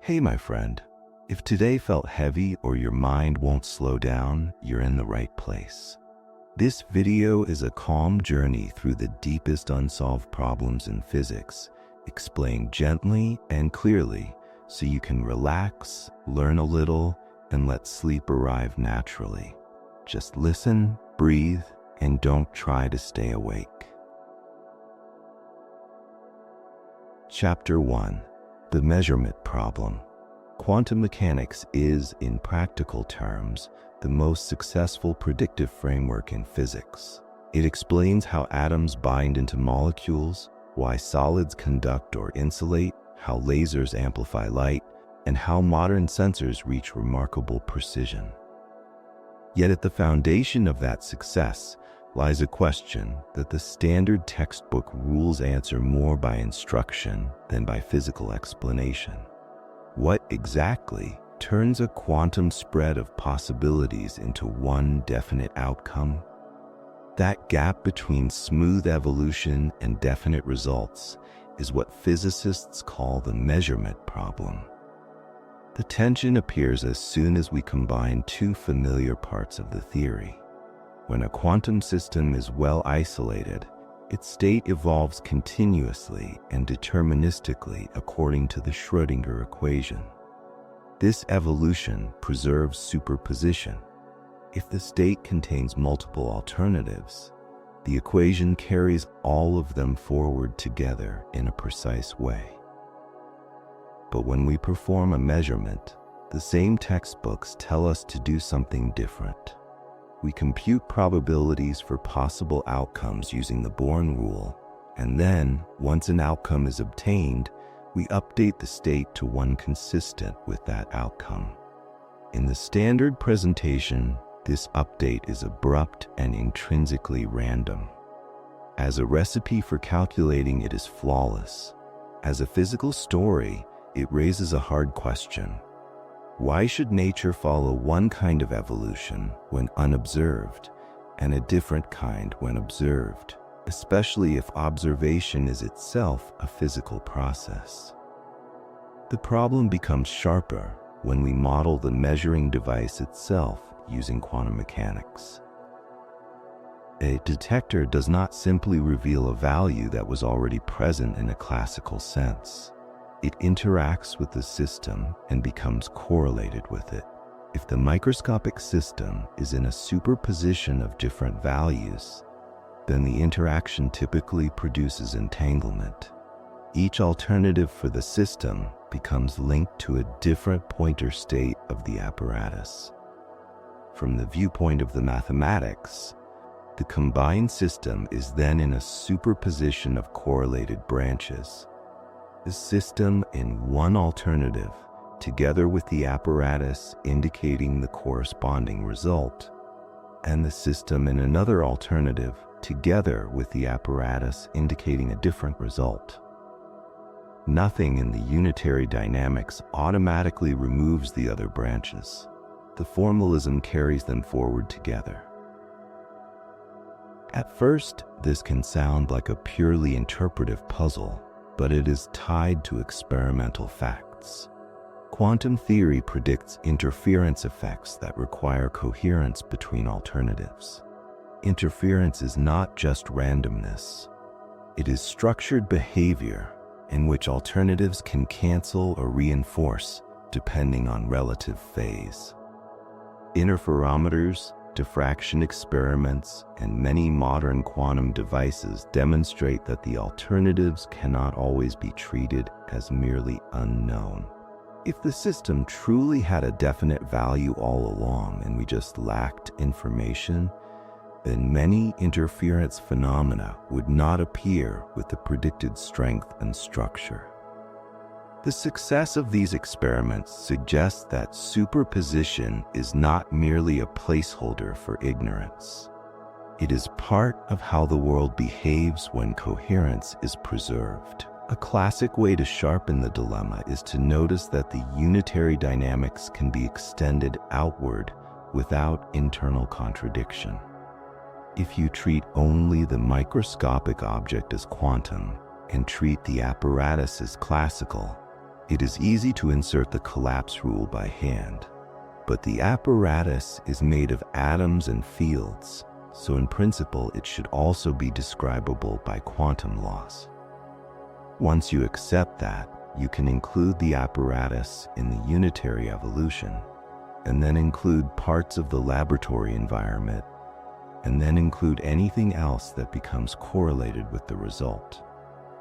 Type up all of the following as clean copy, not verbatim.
Hey, my friend. If today felt heavy or your mind won't slow down, you're in the right place. This video is a calm journey through the deepest unsolved problems in physics, explained gently and clearly so you can relax, learn a little, and let sleep arrive naturally. Just listen, breathe, and don't try to stay awake. Chapter 1. The Measurement Problem. Quantum mechanics is, in practical terms, the most successful predictive framework in physics. It explains how atoms bind into molecules, why solids conduct or insulate, how lasers amplify light, and how modern sensors reach remarkable precision. Yet at the foundation of that success lies a question that the standard textbook rules answer more by instruction than by physical explanation. What exactly turns a quantum spread of possibilities into one definite outcome? That gap between smooth evolution and definite results is what physicists call the measurement problem. The tension appears as soon as we combine two familiar parts of the theory. When a quantum system is well isolated, its state evolves continuously and deterministically according to the Schrödinger equation. This evolution preserves superposition. If the state contains multiple alternatives, the equation carries all of them forward together in a precise way. But when we perform a measurement, the same textbooks tell us to do something different. We compute probabilities for possible outcomes using the Born rule, and then, once an outcome is obtained, we update the state to one consistent with that outcome. In the standard presentation, this update is abrupt and intrinsically random. As a recipe for calculating, it is flawless. As a physical story, it raises a hard question. Why should nature follow one kind of evolution when unobserved and a different kind when observed, especially if observation is itself a physical process? The problem becomes sharper when we model the measuring device itself using quantum mechanics. A detector does not simply reveal a value that was already present in a classical sense. It interacts with the system and becomes correlated with it. If the microscopic system is in a superposition of different values, then the interaction typically produces entanglement. Each alternative for the system becomes linked to a different pointer state of the apparatus. From the viewpoint of the mathematics, the combined system is then in a superposition of correlated branches. The system in one alternative, together with the apparatus indicating the corresponding result, and the system in another alternative, together with the apparatus indicating a different result. Nothing in the unitary dynamics automatically removes the other branches. The formalism carries them forward together. At first, this can sound like a purely interpretive puzzle, but it is tied to experimental facts. Quantum theory predicts interference effects that require coherence between alternatives. Interference is not just randomness. It is structured behavior in which alternatives can cancel or reinforce depending on relative phase. Interferometers, diffraction experiments, and many modern quantum devices demonstrate that the alternatives cannot always be treated as merely unknown. If the system truly had a definite value all along and we just lacked information, then many interference phenomena would not appear with the predicted strength and structure. The success of these experiments suggests that superposition is not merely a placeholder for ignorance. It is part of how the world behaves when coherence is preserved. A classic way to sharpen the dilemma is to notice that the unitary dynamics can be extended outward without internal contradiction. If you treat only the microscopic object as quantum and treat the apparatus as classical, It is easy to insert the collapse rule by hand, but the apparatus is made of atoms and fields, so in principle it should also be describable by quantum laws. Once you accept that, you can include the apparatus in the unitary evolution, and then include parts of the laboratory environment, and then include anything else that becomes correlated with the result.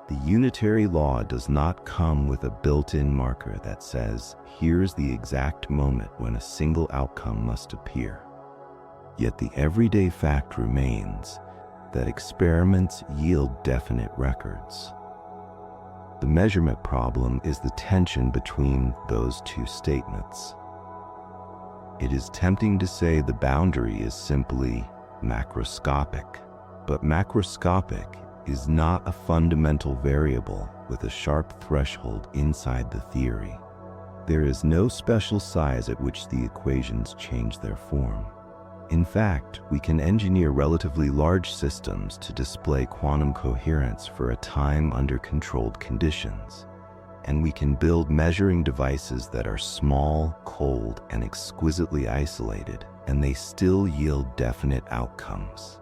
The unitary law does not come with a built-in marker that says, here's the exact moment when a single outcome must appear. Yet the everyday fact remains that experiments yield definite records. The measurement problem is the tension between those two statements. It is tempting to say the boundary is simply macroscopic, but macroscopic is not a fundamental variable with a sharp threshold inside the theory. There is no special size at which the equations change their form. In fact, we can engineer relatively large systems to display quantum coherence for a time under controlled conditions. And we can build measuring devices that are small, cold, and exquisitely isolated, and they still yield definite outcomes.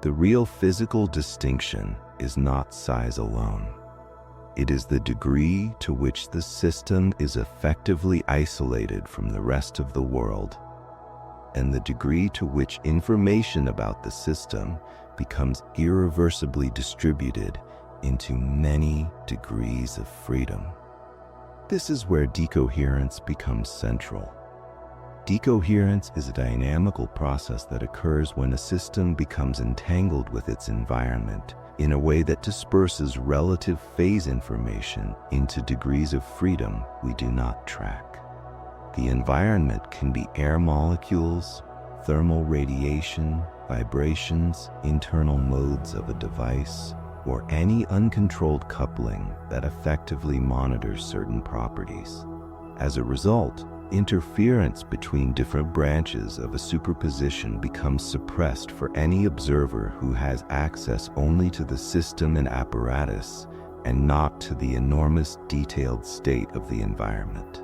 The real physical distinction is not size alone. It is the degree to which the system is effectively isolated from the rest of the world, and the degree to which information about the system becomes irreversibly distributed into many degrees of freedom. This is where decoherence becomes central. Decoherence is a dynamical process that occurs when a system becomes entangled with its environment in a way that disperses relative phase information into degrees of freedom we do not track. The environment can be air molecules, thermal radiation, vibrations, internal modes of a device, or any uncontrolled coupling that effectively monitors certain properties. As a result, interference between different branches of a superposition becomes suppressed for any observer who has access only to the system and apparatus and not to the enormous detailed state of the environment.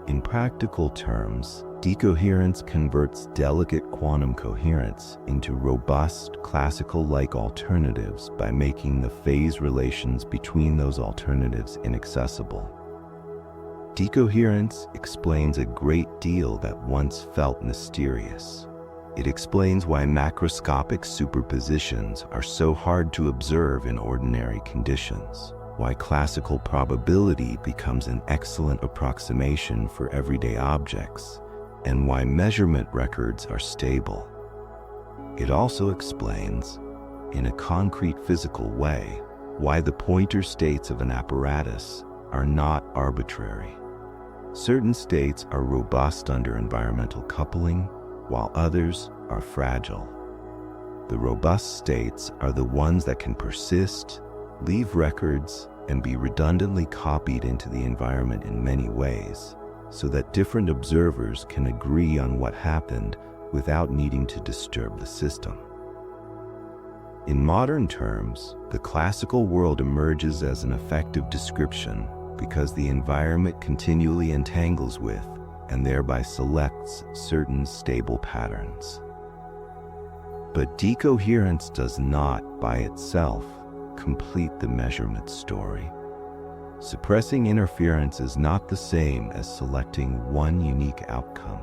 In practical terms, decoherence converts delicate quantum coherence into robust, classical-like alternatives by making the phase relations between those alternatives inaccessible. Decoherence explains a great deal that once felt mysterious. It explains why macroscopic superpositions are so hard to observe in ordinary conditions, why classical probability becomes an excellent approximation for everyday objects, and why measurement records are stable. It also explains, in a concrete physical way, why the pointer states of an apparatus are not arbitrary. Certain states are robust under environmental coupling, while others are fragile. The robust states are the ones that can persist, leave records, and be redundantly copied into the environment in many ways, so that different observers can agree on what happened without needing to disturb the system. In modern terms, the classical world emerges as an effective description because the environment continually entangles with and thereby selects certain stable patterns. But decoherence does not, by itself, complete the measurement story. Suppressing interference is not the same as selecting one unique outcome.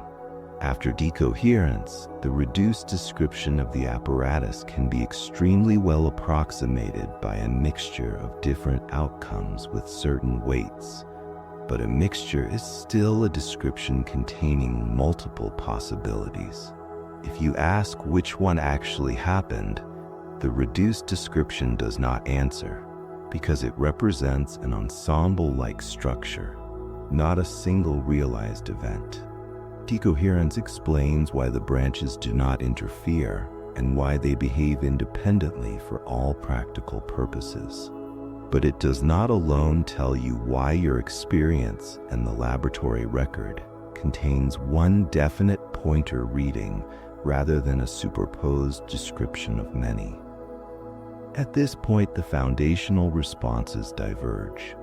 After decoherence, the reduced description of the apparatus can be extremely well approximated by a mixture of different outcomes with certain weights, but a mixture is still a description containing multiple possibilities. If you ask which one actually happened, the reduced description does not answer, because it represents an ensemble-like structure, not a single realized event. Decoherence explains why the branches do not interfere and why they behave independently for all practical purposes. But it does not alone tell you why your experience and the laboratory record contains one definite pointer reading rather than a superposed description of many. At this point, the foundational responses diverge.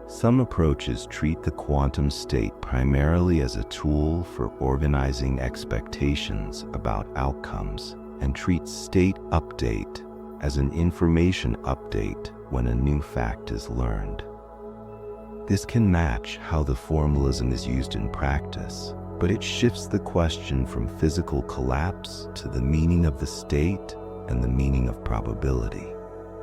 Some approaches treat the quantum state primarily as a tool for organizing expectations about outcomes and treat state update as an information update when a new fact is learned. This can match how the formalism is used in practice, but it shifts the question from physical collapse to the meaning of the state and the meaning of probability.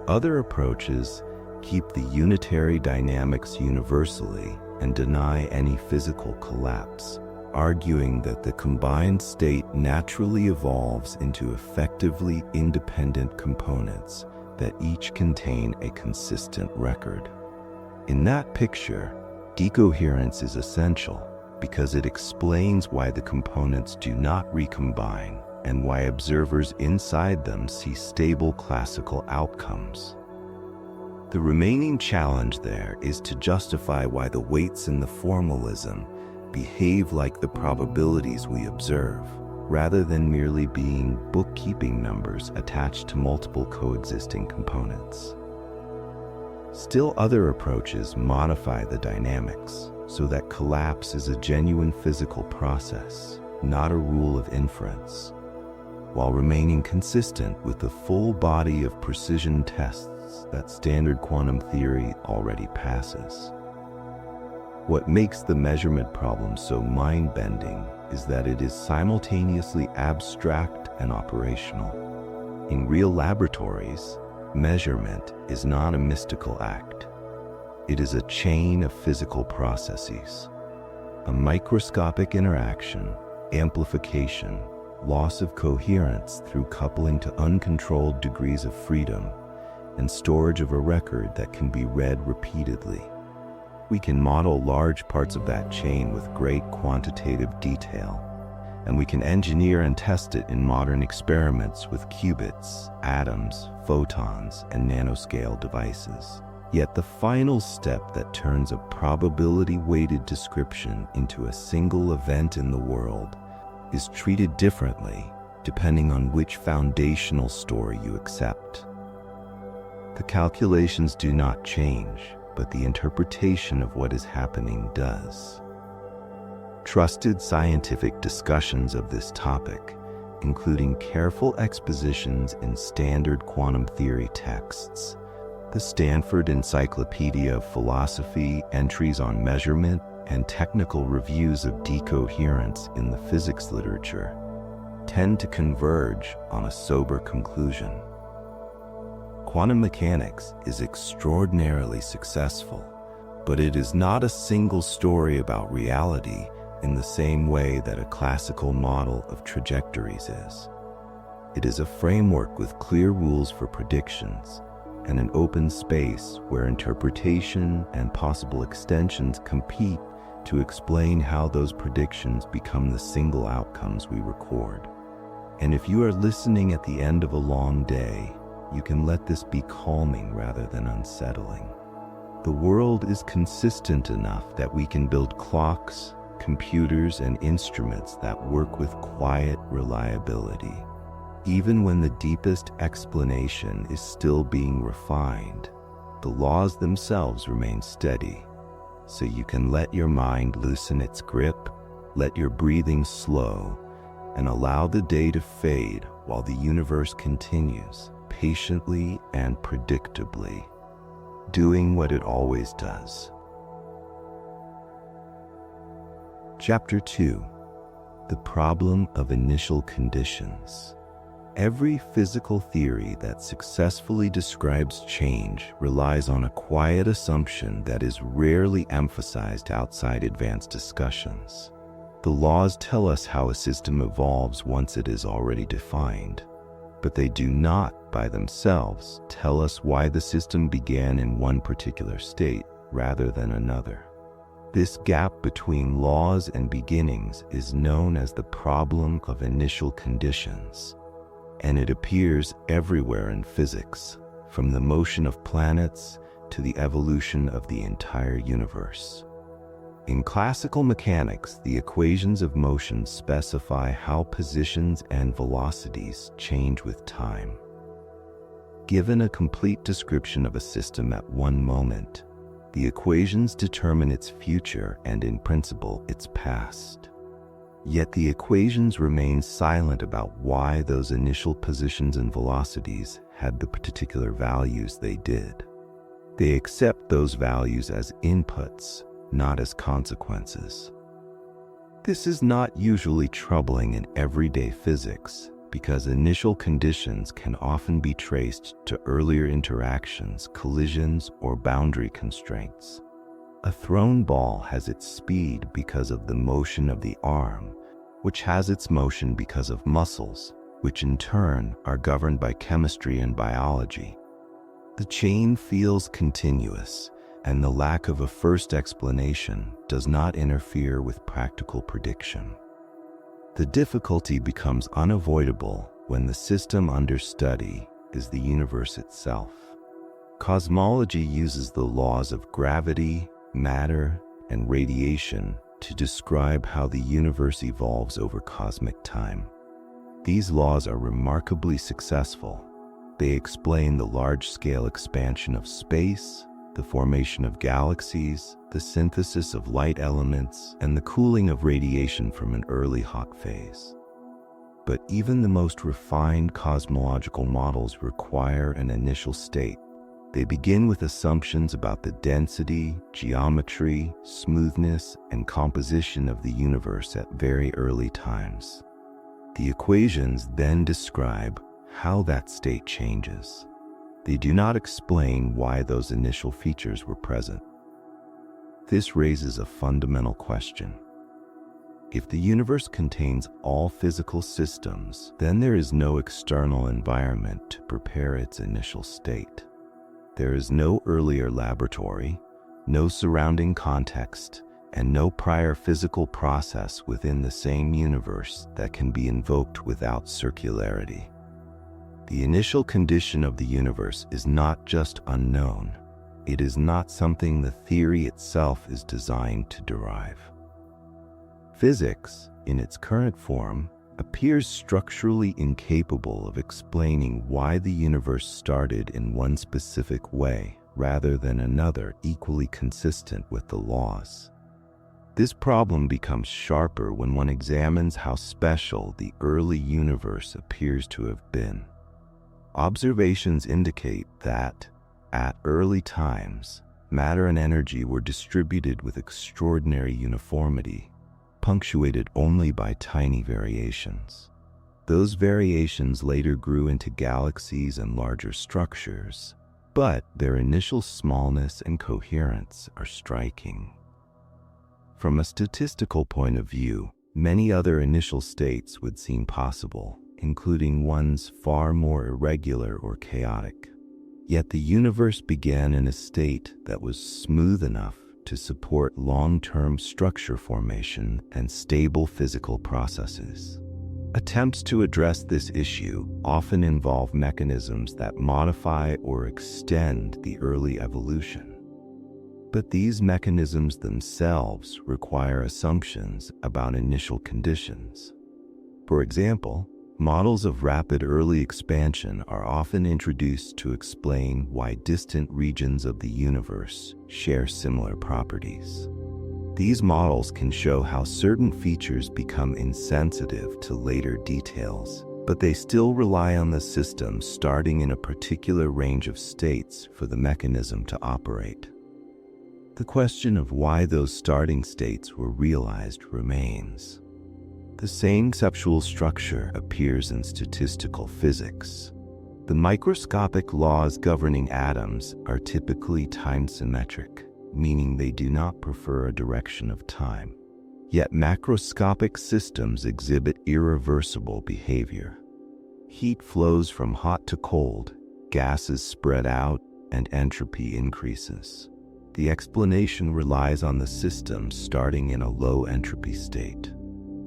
Other approaches keep the unitary dynamics universally and deny any physical collapse, arguing that the combined state naturally evolves into effectively independent components that each contain a consistent record. In that picture, decoherence is essential because it explains why the components do not recombine and why observers inside them see stable classical outcomes. The remaining challenge there is to justify why the weights in the formalism behave like the probabilities we observe, rather than merely being bookkeeping numbers attached to multiple coexisting components. Still, other approaches modify the dynamics so that collapse is a genuine physical process, not a rule of inference, while remaining consistent with the full body of precision tests that standard quantum theory already passes. What makes the measurement problem so mind-bending is that it is simultaneously abstract and operational. In real laboratories, measurement is not a mystical act. It is a chain of physical processes. A microscopic interaction, amplification, loss of coherence through coupling to uncontrolled degrees of freedom, and storage of a record that can be read repeatedly. We can model large parts of that chain with great quantitative detail, and we can engineer and test it in modern experiments with qubits, atoms, photons, and nanoscale devices. Yet the final step that turns a probability-weighted description into a single event in the world is treated differently depending on which foundational story you accept. The calculations do not change, but the interpretation of what is happening does. Trusted scientific discussions of this topic, including careful expositions in standard quantum theory texts, the Stanford Encyclopedia of Philosophy entries on measurement, and technical reviews of decoherence in the physics literature, tend to converge on a sober conclusion. Quantum mechanics is extraordinarily successful, but it is not a single story about reality in the same way that a classical model of trajectories is. It is a framework with clear rules for predictions and an open space where interpretation and possible extensions compete to explain how those predictions become the single outcomes we record. And if you are listening at the end of a long day, you can let this be calming rather than unsettling. The world is consistent enough that we can build clocks, computers, and instruments that work with quiet reliability, even when the deepest explanation is still being refined. The laws themselves remain steady, so you can let your mind loosen its grip, let your breathing slow, and allow the day to fade while the universe continues, patiently and predictably, doing what it always does. Chapter 2: The Problem of Initial Conditions. Every physical theory that successfully describes change relies on a quiet assumption that is rarely emphasized outside advanced discussions. The laws tell us how a system evolves once it is already defined, but they do not, by themselves, tell us why the system began in one particular state rather than another. This gap between laws and beginnings is known as the problem of initial conditions, and it appears everywhere in physics, from the motion of planets to the evolution of the entire universe. In classical mechanics, the equations of motion specify how positions and velocities change with time. Given a complete description of a system at one moment, The equations determine its future and, in principle, its past. Yet the equations remain silent about why those initial positions and velocities had the particular values they did. They accept those values as inputs, not as consequences. This is not usually troubling in everyday physics, because initial conditions can often be traced to earlier interactions, collisions, or boundary constraints. A thrown ball has its speed because of the motion of the arm, which has its motion because of muscles, which in turn are governed by chemistry and biology. The chain feels continuous, and the lack of a first explanation does not interfere with practical prediction. The difficulty becomes unavoidable when the system under study is the universe itself. Cosmology uses the laws of gravity, matter, and radiation to describe how the universe evolves over cosmic time. These laws are remarkably successful. They explain the large-scale expansion of space, the formation of galaxies, the synthesis of light elements, and the cooling of radiation from an early hot phase. But even the most refined cosmological models require an initial state. They begin with assumptions about the density, geometry, smoothness, and composition of the universe at very early times. The equations then describe how that state changes. They do not explain why those initial features were present. This raises a fundamental question. If the universe contains all physical systems, then there is no external environment to prepare its initial state. There is no earlier laboratory, no surrounding context, and no prior physical process within the same universe that can be invoked without circularity. The initial condition of the universe is not just unknown. It is not something the theory itself is designed to derive. Physics, in its current form, appears structurally incapable of explaining why the universe started in one specific way rather than another equally consistent with the laws. This problem becomes sharper when one examines how special the early universe appears to have been. Observations indicate that, at early times, matter and energy were distributed with extraordinary uniformity, punctuated only by tiny variations. Those variations later grew into galaxies and larger structures, but their initial smallness and coherence are striking. From a statistical point of view, many other initial states would seem possible, including ones far more irregular or chaotic. Yet the universe began in a state that was smooth enough to support long-term structure formation and stable physical processes. Attempts to address this issue often involve mechanisms that modify or extend the early evolution. But these mechanisms themselves require assumptions about initial conditions. For example, models of rapid early expansion are often introduced to explain why distant regions of the universe share similar properties. These models can show how certain features become insensitive to later details, but they still rely on the system starting in a particular range of states for the mechanism to operate. The question of why those starting states were realized remains. The same conceptual structure appears in statistical physics. The microscopic laws governing atoms are typically time-symmetric, meaning they do not prefer a direction of time. Yet macroscopic systems exhibit irreversible behavior. Heat flows from hot to cold, gases spread out, and entropy increases. The explanation relies on the system starting in a low entropy state,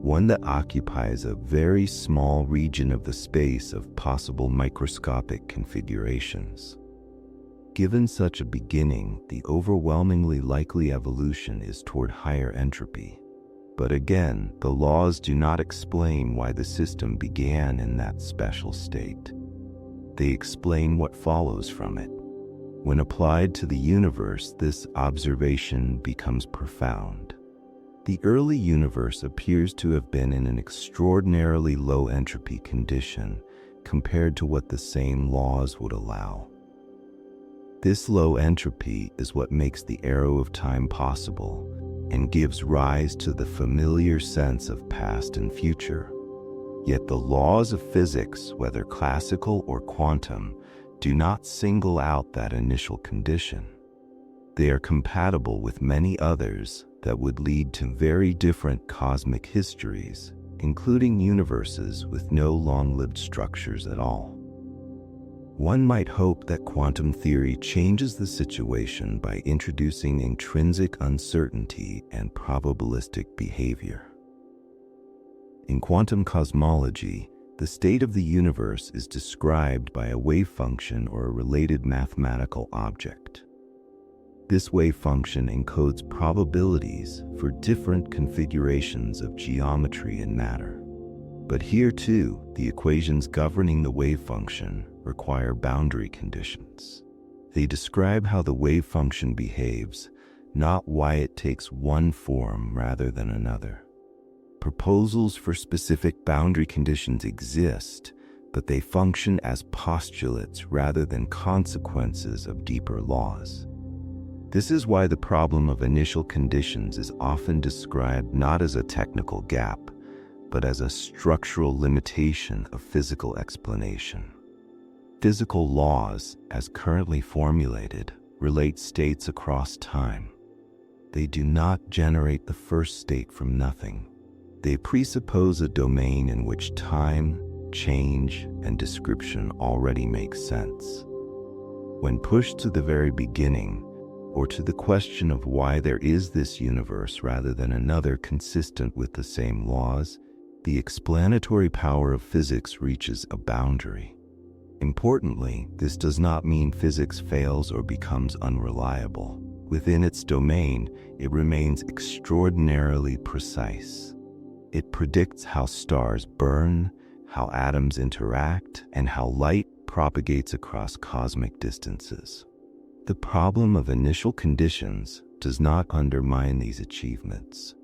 one that occupies a very small region of the space of possible microscopic configurations. Given such a beginning, the overwhelmingly likely evolution is toward higher entropy. But again, the laws do not explain why the system began in that special state. They explain what follows from it. When applied to the universe, this observation becomes profound. The early universe appears to have been in an extraordinarily low entropy condition compared to what the same laws would allow. This low entropy is what makes the arrow of time possible and gives rise to the familiar sense of past and future. Yet the laws of physics, whether classical or quantum, do not single out that initial condition. They are compatible with many others that would lead to very different cosmic histories, including universes with no long-lived structures at all. One might hope that quantum theory changes the situation by introducing intrinsic uncertainty and probabilistic behavior. In quantum cosmology, the state of the universe is described by a wave function or a related mathematical object. This wave function encodes probabilities for different configurations of geometry and matter. But here too, the equations governing the wave function require boundary conditions. They describe how the wave function behaves, not why it takes one form rather than another. Proposals for specific boundary conditions exist, but they function as postulates rather than consequences of deeper laws. This is why the problem of initial conditions is often described not as a technical gap, but as a structural limitation of physical explanation. Physical laws, as currently formulated, relate states across time. They do not generate the first state from nothing. They presuppose a domain in which time, change, and description already make sense. When pushed to the very beginning, or to the question of why there is this universe rather than another consistent with the same laws, the explanatory power of physics reaches a boundary. Importantly, this does not mean physics fails or becomes unreliable. Within its domain, it remains extraordinarily precise. It predicts how stars burn, how atoms interact, and how light propagates across cosmic distances. The problem of initial conditions does not undermine these achievements.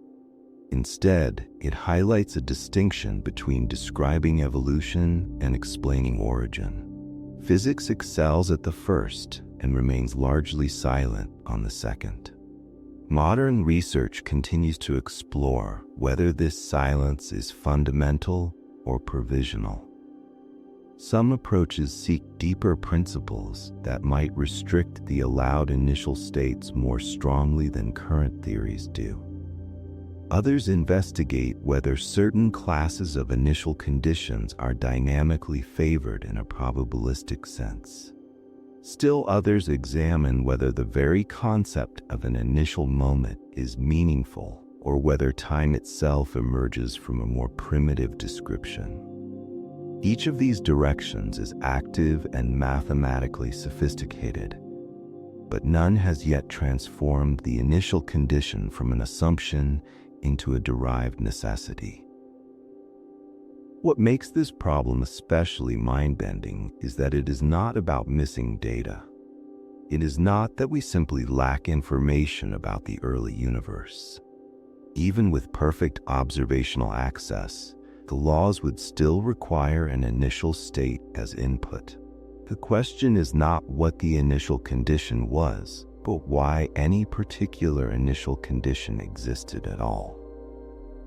Instead, it highlights a distinction between describing evolution and explaining origin. Physics excels at the first and remains largely silent on the second. Modern research continues to explore whether this silence is fundamental or provisional. Some approaches seek deeper principles that might restrict the allowed initial states more strongly than current theories do. Others investigate whether certain classes of initial conditions are dynamically favored in a probabilistic sense. Still others examine whether the very concept of an initial moment is meaningful or whether time itself emerges from a more primitive description. Each of these directions is active and mathematically sophisticated, but none has yet transformed the initial condition from an assumption into a derived necessity. What makes this problem especially mind-bending is that it is not about missing data. It is not that we simply lack information about the early universe. Even with perfect observational access, the laws would still require an initial state as input. The question is not what the initial condition was, but why any particular initial condition existed at all.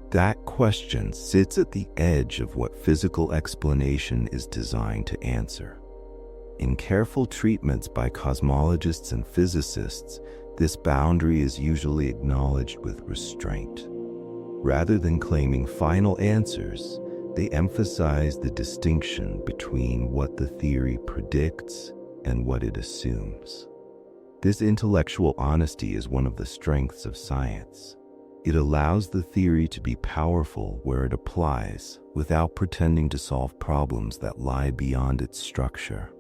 That question sits at the edge of what physical explanation is designed to answer. In careful treatments by cosmologists and physicists, this boundary is usually acknowledged with restraint. Rather than claiming final answers, they emphasize the distinction between what the theory predicts and what it assumes. This intellectual honesty is one of the strengths of science. It allows the theory to be powerful where it applies, without pretending to solve problems that lie beyond its structure.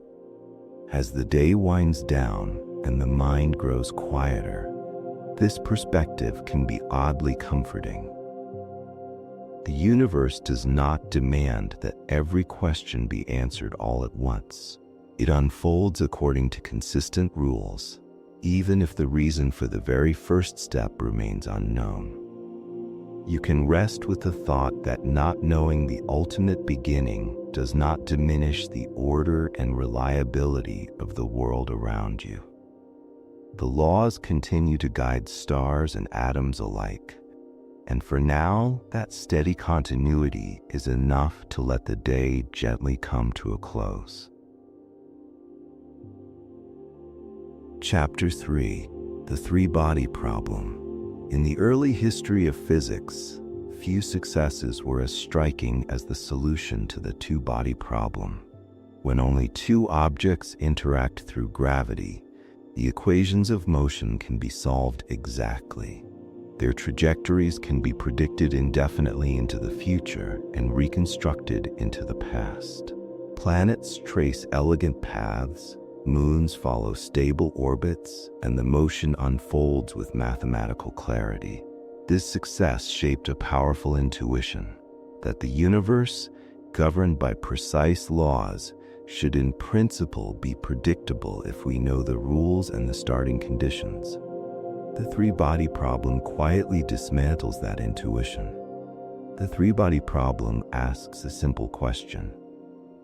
As the day winds down and the mind grows quieter, this perspective can be oddly comforting. The universe does not demand that every question be answered all at once. It unfolds according to consistent rules, even if the reason for the very first step remains unknown. You can rest with the thought that not knowing the ultimate beginning does not diminish the order and reliability of the world around you. The laws continue to guide stars and atoms alike, and for now, that steady continuity is enough to let the day gently come to a close. Chapter 3: The Three-Body Problem. In the early history of physics, few successes were as striking as the solution to the two-body problem. When only two objects interact through gravity, the equations of motion can be solved exactly. Their trajectories can be predicted indefinitely into the future and reconstructed into the past. Planets trace elegant paths, moons follow stable orbits, and the motion unfolds with mathematical clarity. This success shaped a powerful intuition that the universe, governed by precise laws, should in principle be predictable if we know the rules and the starting conditions. The three-body problem quietly dismantles that intuition. The three-body problem asks a simple question.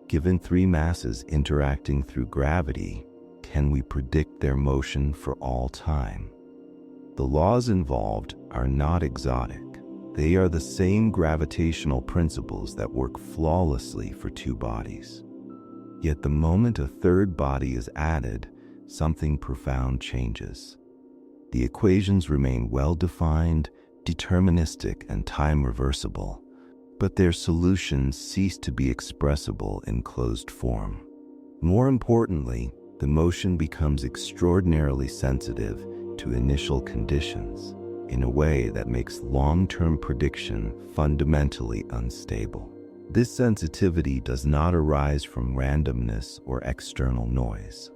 Given three masses interacting through gravity, can we predict their motion for all time? The laws involved are not exotic. They are the same gravitational principles that work flawlessly for two bodies. Yet the moment a third body is added, something profound changes. The equations remain well-defined, deterministic, and time-reversible, but their solutions cease to be expressible in closed form. More importantly, the motion becomes extraordinarily sensitive to initial conditions in a way that makes long-term prediction fundamentally unstable. This sensitivity does not arise from randomness or external noise.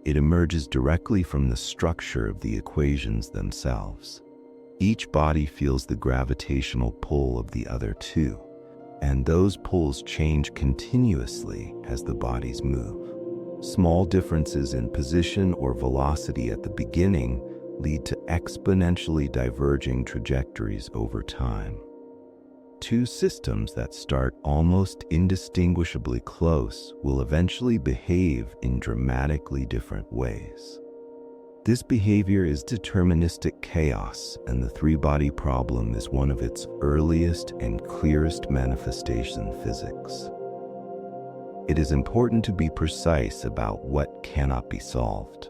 It emerges directly from the structure of the equations themselves. Each body feels the gravitational pull of the other two, and those pulls change continuously as the bodies move. Small differences in position or velocity at the beginning lead to exponentially diverging trajectories over time. Two systems that start almost indistinguishably close will eventually behave in dramatically different ways. This behavior is deterministic chaos, and the three-body problem is one of its earliest and clearest manifestations in physics. It is important to be precise about what cannot be solved.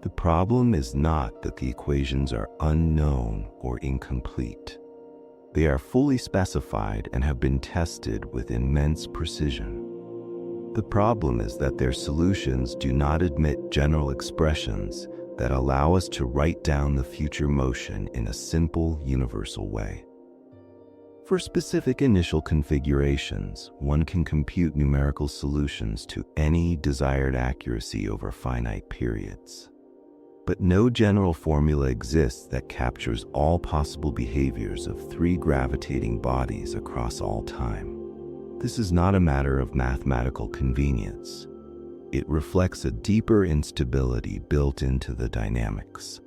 The problem is not that the equations are unknown or incomplete. They are fully specified and have been tested with immense precision. The problem is that their solutions do not admit general expressions that allow us to write down the future motion in a simple, universal way. For specific initial configurations, one can compute numerical solutions to any desired accuracy over finite periods. But no general formula exists that captures all possible behaviors of three gravitating bodies across all time. This is not a matter of mathematical convenience. It reflects a deeper instability built into the dynamics.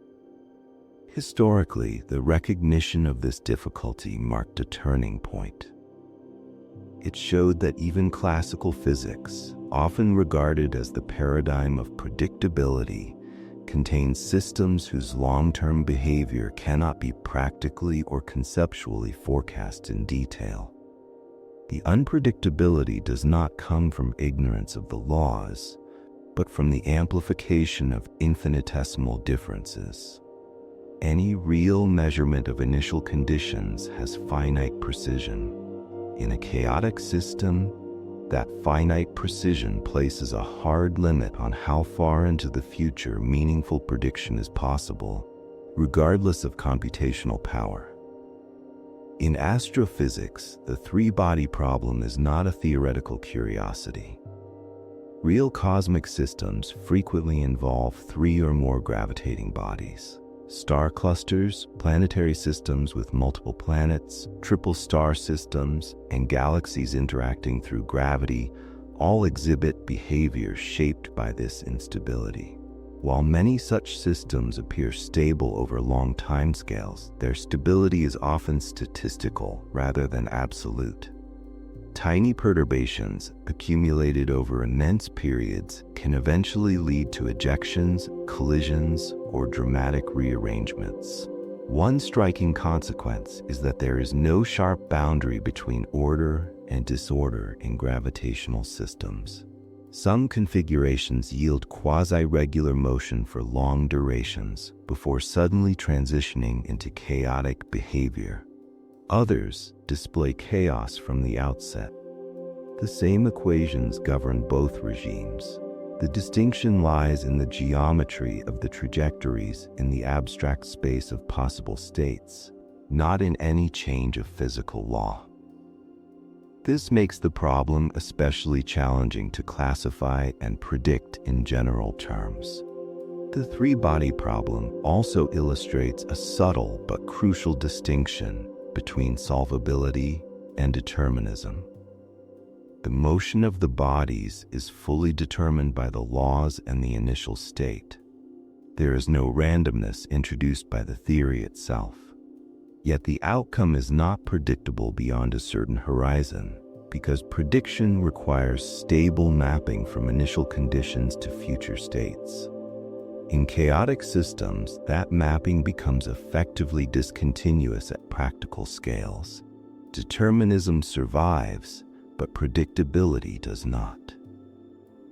Historically, the recognition of this difficulty marked a turning point. It showed that even classical physics, often regarded as the paradigm of predictability, contains systems whose long-term behavior cannot be practically or conceptually forecast in detail. The unpredictability does not come from ignorance of the laws, but from the amplification of infinitesimal differences. Any real measurement of initial conditions has finite precision. In a chaotic system, that finite precision places a hard limit on how far into the future meaningful prediction is possible, regardless of computational power. In astrophysics, the three-body problem is not a theoretical curiosity. Real cosmic systems frequently involve three or more gravitating bodies. Star clusters, planetary systems with multiple planets, triple star systems, and galaxies interacting through gravity all exhibit behavior shaped by this instability. While many such systems appear stable over long timescales, their stability is often statistical rather than absolute. Tiny perturbations accumulated over immense periods can eventually lead to ejections, collisions, or dramatic rearrangements. One striking consequence is that there is no sharp boundary between order and disorder in gravitational systems. Some configurations yield quasi-regular motion for long durations before suddenly transitioning into chaotic behavior. Others display chaos from the outset. The same equations govern both regimes. The distinction lies in the geometry of the trajectories in the abstract space of possible states, not in any change of physical law. This makes the problem especially challenging to classify and predict in general terms. The three-body problem also illustrates a subtle but crucial distinction between solvability and determinism. The motion of the bodies is fully determined by the laws and the initial state. There is no randomness introduced by the theory itself. Yet the outcome is not predictable beyond a certain horizon, because prediction requires stable mapping from initial conditions to future states. In chaotic systems, that mapping becomes effectively discontinuous at practical scales. Determinism survives, but predictability does not.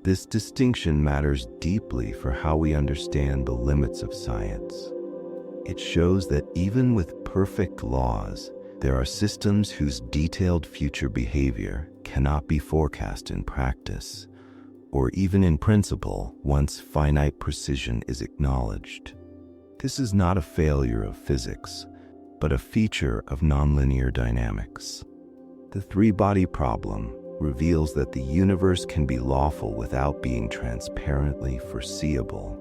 This distinction matters deeply for how we understand the limits of science. It shows that even with perfect laws, there are systems whose detailed future behavior cannot be forecast in practice, or even in principle once finite precision is acknowledged. This is not a failure of physics, but a feature of nonlinear dynamics. The three-body problem reveals that the universe can be lawful without being transparently foreseeable.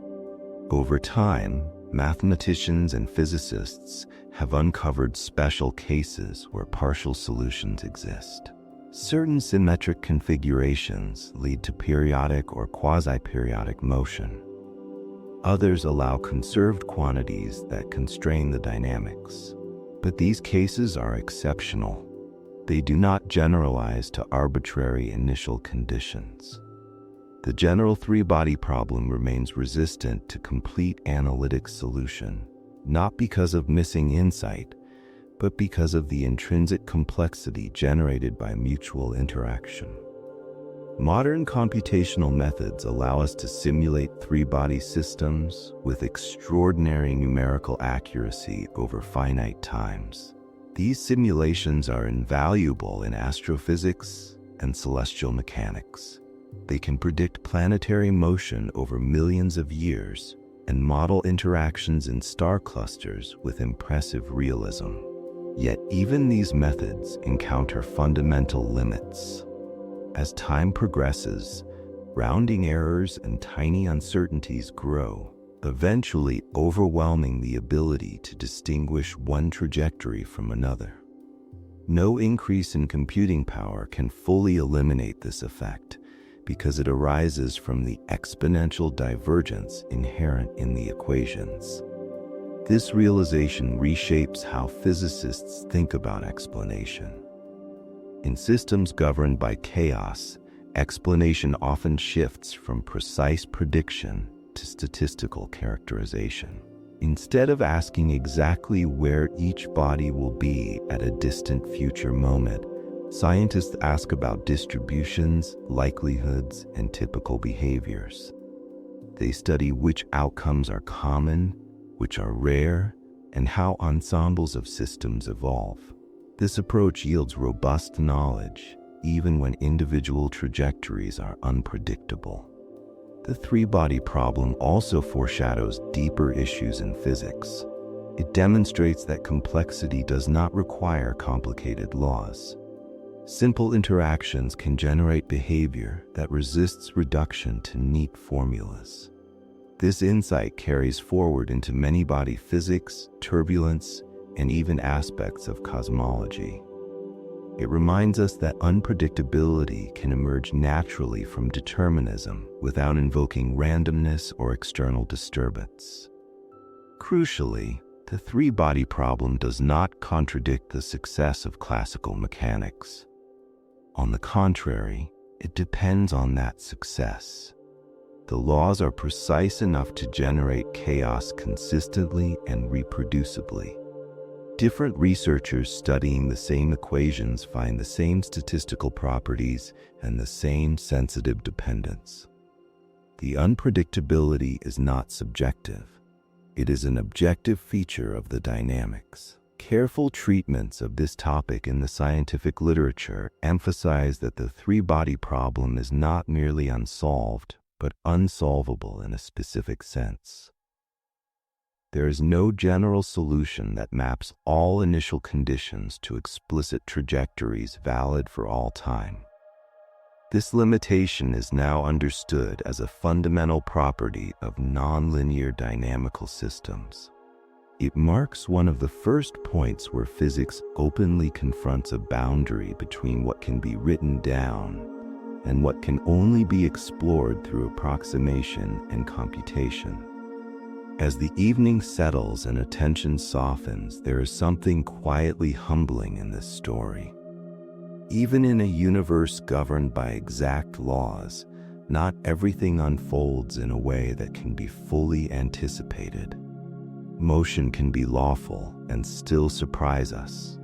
Over time, mathematicians and physicists have uncovered special cases where partial solutions exist. Certain symmetric configurations lead to periodic or quasi-periodic motion. Others allow conserved quantities that constrain the dynamics. But these cases are exceptional. They do not generalize to arbitrary initial conditions. The general three-body problem remains resistant to complete analytic solution, not because of missing insight, but because of the intrinsic complexity generated by mutual interaction. Modern computational methods allow us to simulate three-body systems with extraordinary numerical accuracy over finite times. These simulations are invaluable in astrophysics and celestial mechanics. They can predict planetary motion over millions of years and model interactions in star clusters with impressive realism. Yet even these methods encounter fundamental limits. As time progresses, rounding errors and tiny uncertainties grow, eventually overwhelming the ability to distinguish one trajectory from another. No increase in computing power can fully eliminate this effect, because it arises from the exponential divergence inherent in the equations. This realization reshapes how physicists think about explanation. In systems governed by chaos, explanation often shifts from precise prediction to statistical characterization. Instead of asking exactly where each body will be at a distant future moment, scientists ask about distributions, likelihoods, and typical behaviors. They study which outcomes are common, which are rare, and how ensembles of systems evolve. This approach yields robust knowledge, even when individual trajectories are unpredictable. The three-body problem also foreshadows deeper issues in physics. It demonstrates that complexity does not require complicated laws. Simple interactions can generate behavior that resists reduction to neat formulas. This insight carries forward into many-body physics, turbulence, and even aspects of cosmology. It reminds us that unpredictability can emerge naturally from determinism without invoking randomness or external disturbance. Crucially, the three-body problem does not contradict the success of classical mechanics. On the contrary, it depends on that success. The laws are precise enough to generate chaos consistently and reproducibly. Different researchers studying the same equations find the same statistical properties and the same sensitive dependence. The unpredictability is not subjective. It is an objective feature of the dynamics. Careful treatments of this topic in the scientific literature emphasize that the three-body problem is not merely unsolved, but unsolvable in a specific sense. There is no general solution that maps all initial conditions to explicit trajectories valid for all time. This limitation is now understood as a fundamental property of nonlinear dynamical systems. It marks one of the first points where physics openly confronts a boundary between what can be written down and what can only be explored through approximation and computation. As the evening settles and attention softens, there is something quietly humbling in this story. Even in a universe governed by exact laws, not everything unfolds in a way that can be fully anticipated. Motion can be lawful and still surprise us.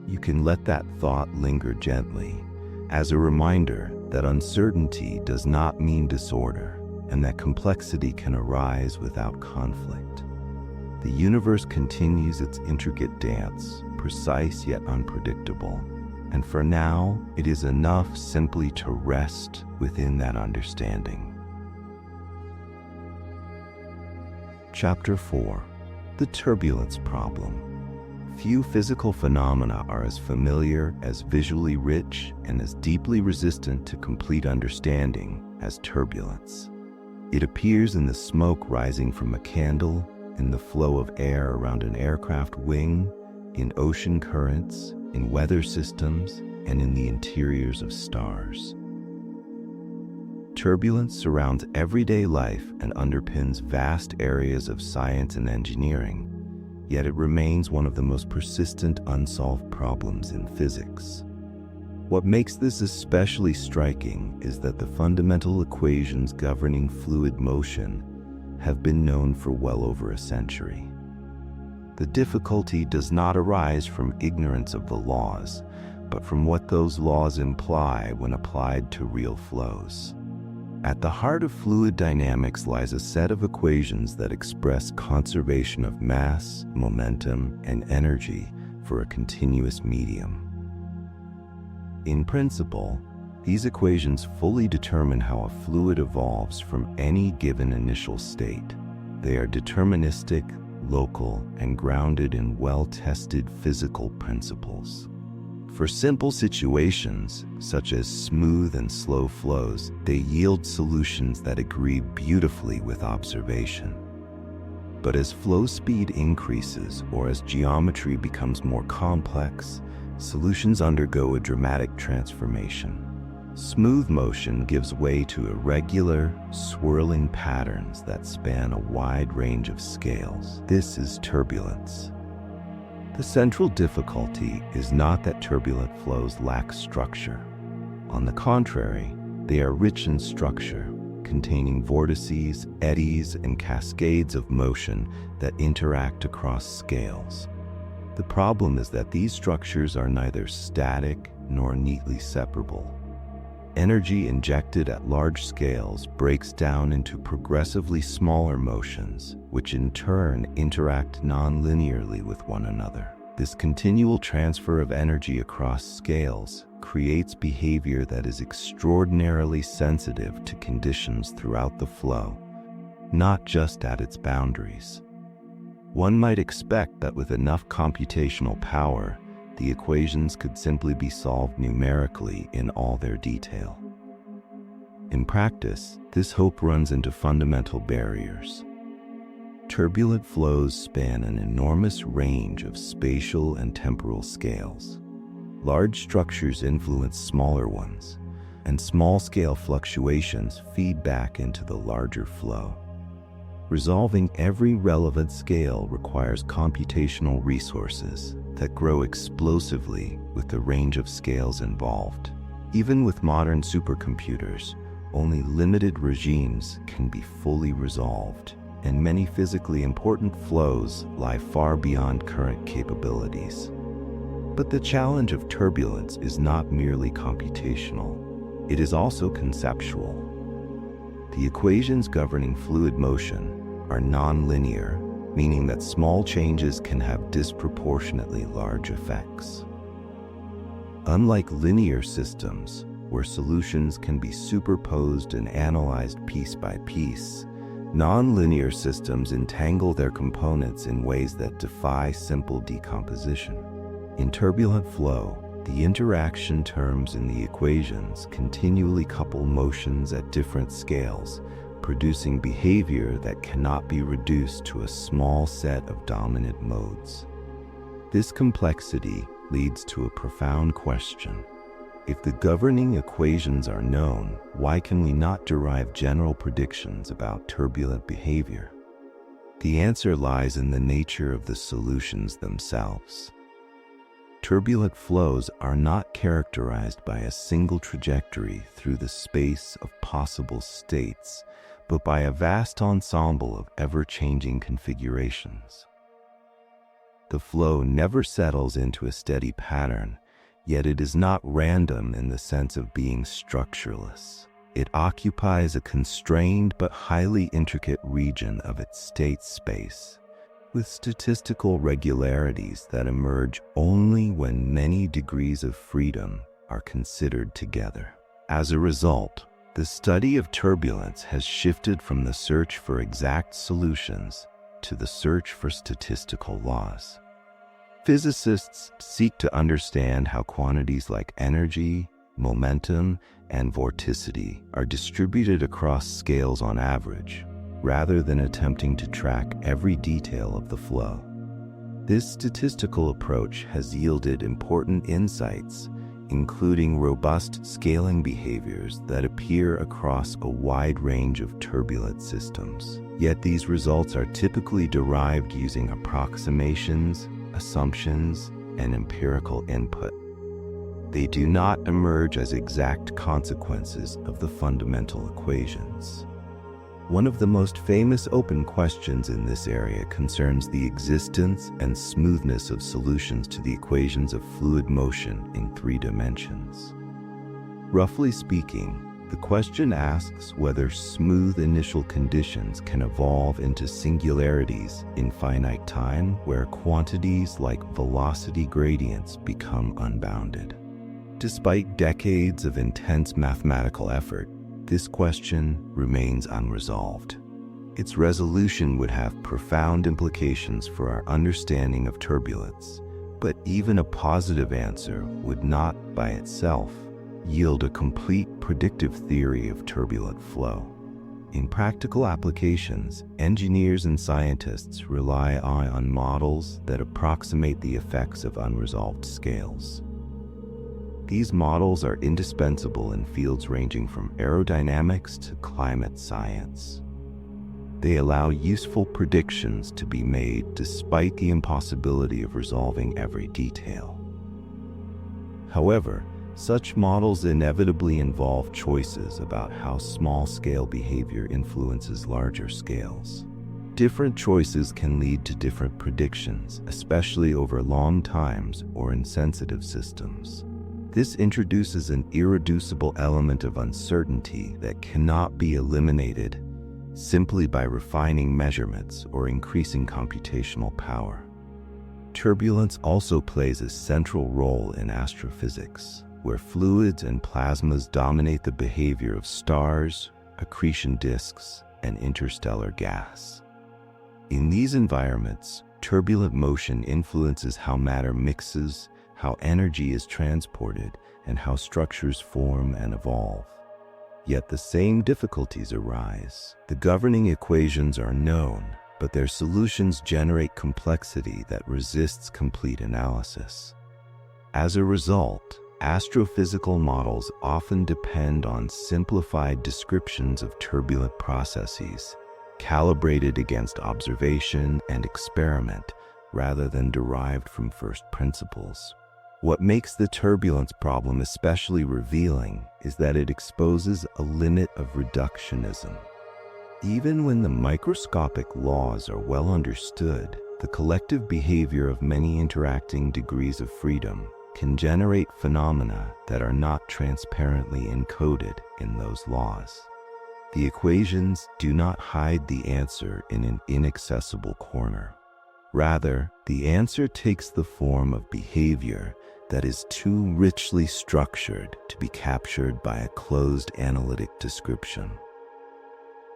You can let that thought linger gently, as a reminder that uncertainty does not mean disorder, and that complexity can arise without conflict. The universe continues its intricate dance, precise yet unpredictable, and for now, it is enough simply to rest within that understanding. Chapter 4. The Turbulence Problem. Few physical phenomena are as familiar, as visually rich, and as deeply resistant to complete understanding as turbulence. It appears in the smoke rising from a candle, in the flow of air around an aircraft wing, in ocean currents, in weather systems, and in the interiors of stars. Turbulence surrounds everyday life and underpins vast areas of science and engineering, yet it remains one of the most persistent unsolved problems in physics. What makes this especially striking is that the fundamental equations governing fluid motion have been known for well over a century. The difficulty does not arise from ignorance of the laws, but from what those laws imply when applied to real flows. At the heart of fluid dynamics lies a set of equations that express conservation of mass, momentum, and energy for a continuous medium. In principle, these equations fully determine how a fluid evolves from any given initial state. They are deterministic, local, and grounded in well-tested physical principles. For simple situations, such as smooth and slow flows, they yield solutions that agree beautifully with observation. But as flow speed increases or as geometry becomes more complex, solutions undergo a dramatic transformation. Smooth motion gives way to irregular, swirling patterns that span a wide range of scales. This is turbulence. The central difficulty is not that turbulent flows lack structure. On the contrary, they are rich in structure, containing vortices, eddies, and cascades of motion that interact across scales. The problem is that these structures are neither static nor neatly separable. Energy injected at large scales breaks down into progressively smaller motions, which in turn interact non-linearly with one another. This continual transfer of energy across scales creates behavior that is extraordinarily sensitive to conditions throughout the flow, not just at its boundaries. One might expect that with enough computational power, the equations could simply be solved numerically in all their detail. In practice, this hope runs into fundamental barriers. Turbulent flows span an enormous range of spatial and temporal scales. Large structures influence smaller ones, and small-scale fluctuations feed back into the larger flow. Resolving every relevant scale requires computational resources that grow explosively with the range of scales involved. Even with modern supercomputers, only limited regimes can be fully resolved, and many physically important flows lie far beyond current capabilities. But the challenge of turbulence is not merely computational. It is also conceptual. The equations governing fluid motion are nonlinear, meaning that small changes can have disproportionately large effects. Unlike linear systems, where solutions can be superposed and analyzed piece by piece, nonlinear systems entangle their components in ways that defy simple decomposition. In turbulent flow, the interaction terms in the equations continually couple motions at different scales, producing behavior that cannot be reduced to a small set of dominant modes. This complexity leads to a profound question. If the governing equations are known, why can we not derive general predictions about turbulent behavior? The answer lies in the nature of the solutions themselves. Turbulent flows are not characterized by a single trajectory through the space of possible states, but by a vast ensemble of ever-changing configurations. The flow never settles into a steady pattern, yet it is not random in the sense of being structureless. It occupies a constrained but highly intricate region of its state space, with statistical regularities that emerge only when many degrees of freedom are considered together. As a result, the study of turbulence has shifted from the search for exact solutions to the search for statistical laws. Physicists seek to understand how quantities like energy, momentum, and vorticity are distributed across scales on average, rather than attempting to track every detail of the flow. This statistical approach has yielded important insights, including robust scaling behaviors that appear across a wide range of turbulent systems. Yet these results are typically derived using approximations, assumptions, and empirical input. They do not emerge as exact consequences of the fundamental equations. One of the most famous open questions in this area concerns the existence and smoothness of solutions to the equations of fluid motion in 3 dimensions. Roughly speaking, the question asks whether smooth initial conditions can evolve into singularities in finite time where quantities like velocity gradients become unbounded. Despite decades of intense mathematical effort, this question remains unresolved. Its resolution would have profound implications for our understanding of turbulence, but even a positive answer would not, by itself, yield a complete predictive theory of turbulent flow. In practical applications, engineers and scientists rely on models that approximate the effects of unresolved scales. These models are indispensable in fields ranging from aerodynamics to climate science. They allow useful predictions to be made despite the impossibility of resolving every detail. However, such models inevitably involve choices about how small-scale behavior influences larger scales. Different choices can lead to different predictions, especially over long times or in sensitive systems. This introduces an irreducible element of uncertainty that cannot be eliminated simply by refining measurements or increasing computational power. Turbulence also plays a central role in astrophysics, where fluids and plasmas dominate the behavior of stars, accretion disks, and interstellar gas. In these environments, turbulent motion influences how matter mixes, how energy is transported, and how structures form and evolve. Yet the same difficulties arise. The governing equations are known, but their solutions generate complexity that resists complete analysis. As a result, astrophysical models often depend on simplified descriptions of turbulent processes, calibrated against observation and experiment rather than derived from first principles. What makes the turbulence problem especially revealing is that it exposes a limit of reductionism. Even when the microscopic laws are well understood, the collective behavior of many interacting degrees of freedom can generate phenomena that are not transparently encoded in those laws. The equations do not hide the answer in an inaccessible corner. Rather, the answer takes the form of behavior that is too richly structured to be captured by a closed analytic description.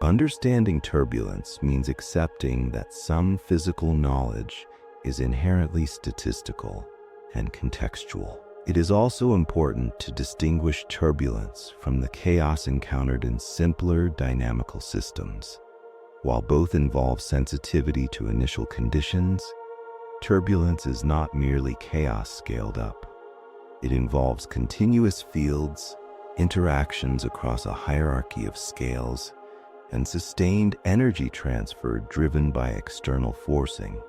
Understanding turbulence means accepting that some physical knowledge is inherently statistical and contextual. It is also important to distinguish turbulence from the chaos encountered in simpler dynamical systems. While both involve sensitivity to initial conditions, turbulence is not merely chaos scaled up. It involves continuous fields, interactions across a hierarchy of scales, and sustained energy transfer driven by external forcing.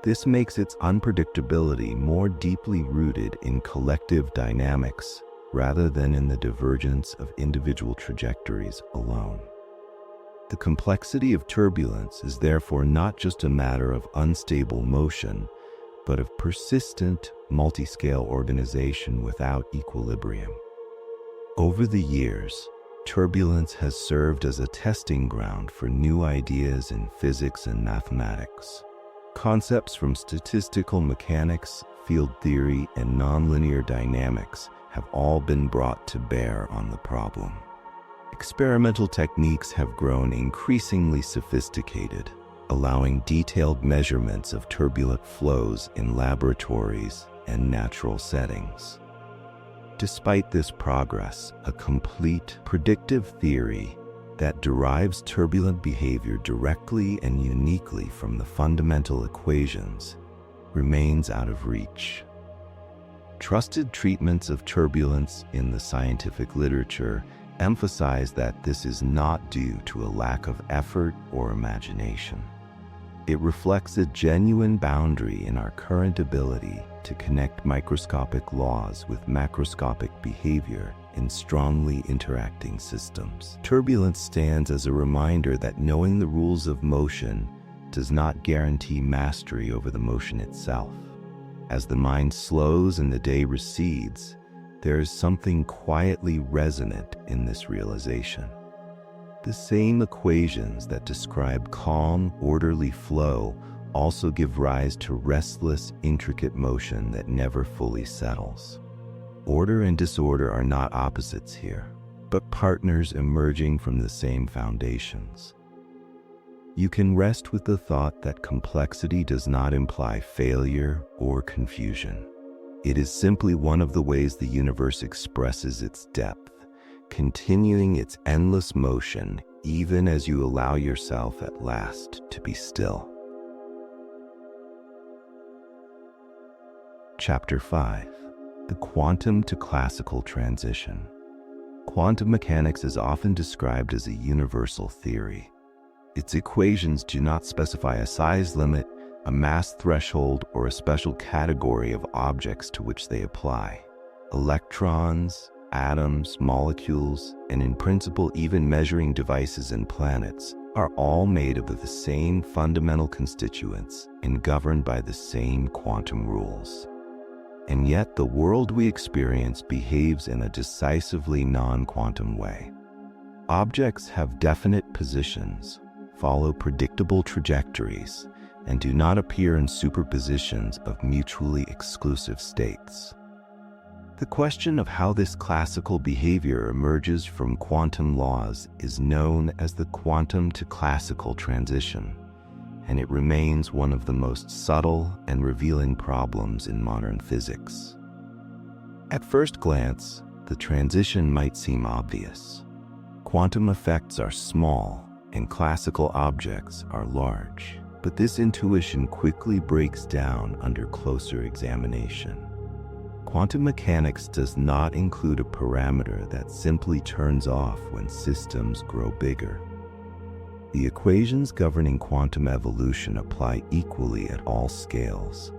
This makes its unpredictability more deeply rooted in collective dynamics rather than in the divergence of individual trajectories alone. The complexity of turbulence is therefore not just a matter of unstable motion, but of persistent, multi-scale organization without equilibrium. Over the years, turbulence has served as a testing ground for new ideas in physics and mathematics. Concepts from statistical mechanics, field theory, and nonlinear dynamics have all been brought to bear on the problem. Experimental techniques have grown increasingly sophisticated, allowing detailed measurements of turbulent flows in laboratories and natural settings. Despite this progress, a complete predictive theory that derives turbulent behavior directly and uniquely from the fundamental equations remains out of reach. Trusted treatments of turbulence in the scientific literature emphasize that this is not due to a lack of effort or imagination. It reflects a genuine boundary in our current ability to connect microscopic laws with macroscopic behavior in strongly interacting systems. Turbulence stands as a reminder that knowing the rules of motion does not guarantee mastery over the motion itself. As the mind slows and the day recedes, there is something quietly resonant in this realization. The same equations that describe calm, orderly flow also give rise to restless, intricate motion that never fully settles. Order and disorder are not opposites here, but partners emerging from the same foundations. You can rest with the thought that complexity does not imply failure or confusion. It is simply one of the ways the universe expresses its depth, continuing its endless motion even as you allow yourself at last to be still. Chapter 5. The quantum to classical transition. Quantum mechanics is often described as a universal theory. Its equations do not specify a size limit, a mass threshold, or a special category of objects to which they apply. Electrons, atoms, molecules, and in principle even measuring devices and planets are all made of the same fundamental constituents and governed by the same quantum rules. And yet the world we experience behaves in a decisively non-quantum way. Objects have definite positions, follow predictable trajectories, and do not appear in superpositions of mutually exclusive states. The question of how this classical behavior emerges from quantum laws is known as the quantum to classical transition, and it remains one of the most subtle and revealing problems in modern physics. At first glance, the transition might seem obvious. Quantum effects are small and classical objects are large, but this intuition quickly breaks down under closer examination. Quantum mechanics does not include a parameter that simply turns off when systems grow bigger. The equations governing quantum evolution apply equally at all scales.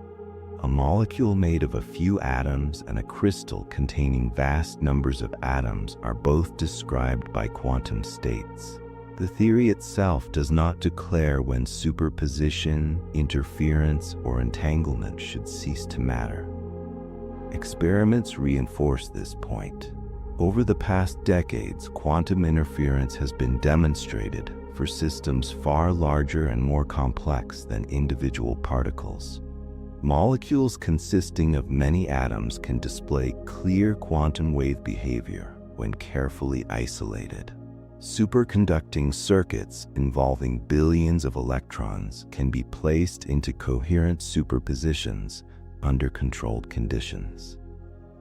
A molecule made of a few atoms and a crystal containing vast numbers of atoms are both described by quantum states. The theory itself does not declare when superposition, interference, or entanglement should cease to matter. Experiments reinforce this point. Over the past decades, quantum interference has been demonstrated for systems far larger and more complex than individual particles. Molecules consisting of many atoms can display clear quantum wave behavior when carefully isolated. Superconducting circuits involving billions of electrons can be placed into coherent superpositions under controlled conditions.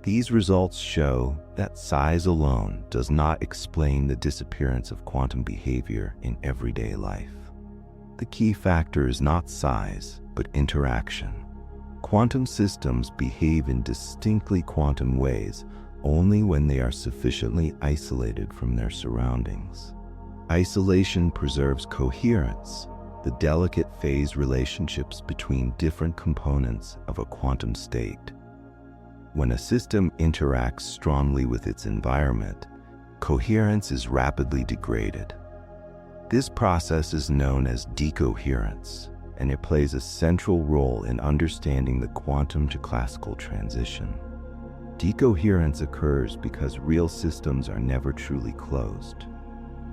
These results show that size alone does not explain the disappearance of quantum behavior in everyday life. The key factor is not size, but interaction. Quantum systems behave in distinctly quantum ways only when they are sufficiently isolated from their surroundings. Isolation preserves coherence, the delicate phase relationships between different components of a quantum state. When a system interacts strongly with its environment, coherence is rapidly degraded. This process is known as decoherence, and it plays a central role in understanding the quantum to classical transition. Decoherence occurs because real systems are never truly closed.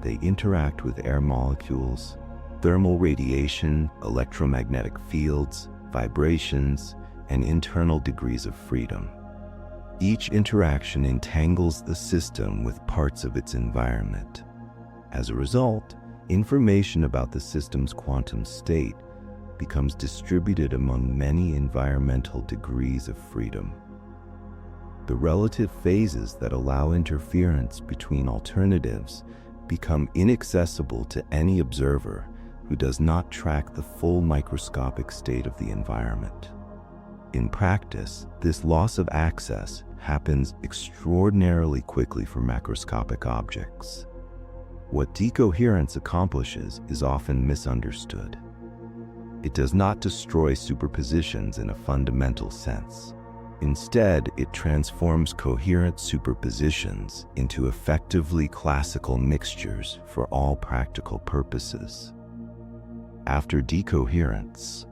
They interact with air molecules, thermal radiation, electromagnetic fields, vibrations, and internal degrees of freedom. Each interaction entangles the system with parts of its environment. As a result, information about the system's quantum state becomes distributed among many environmental degrees of freedom. The relative phases that allow interference between alternatives become inaccessible to any observer who does not track the full microscopic state of the environment. In practice, this loss of access happens extraordinarily quickly for macroscopic objects. What decoherence accomplishes is often misunderstood. It does not destroy superpositions in a fundamental sense. Instead, it transforms coherent superpositions into effectively classical mixtures for all practical purposes. After decoherence,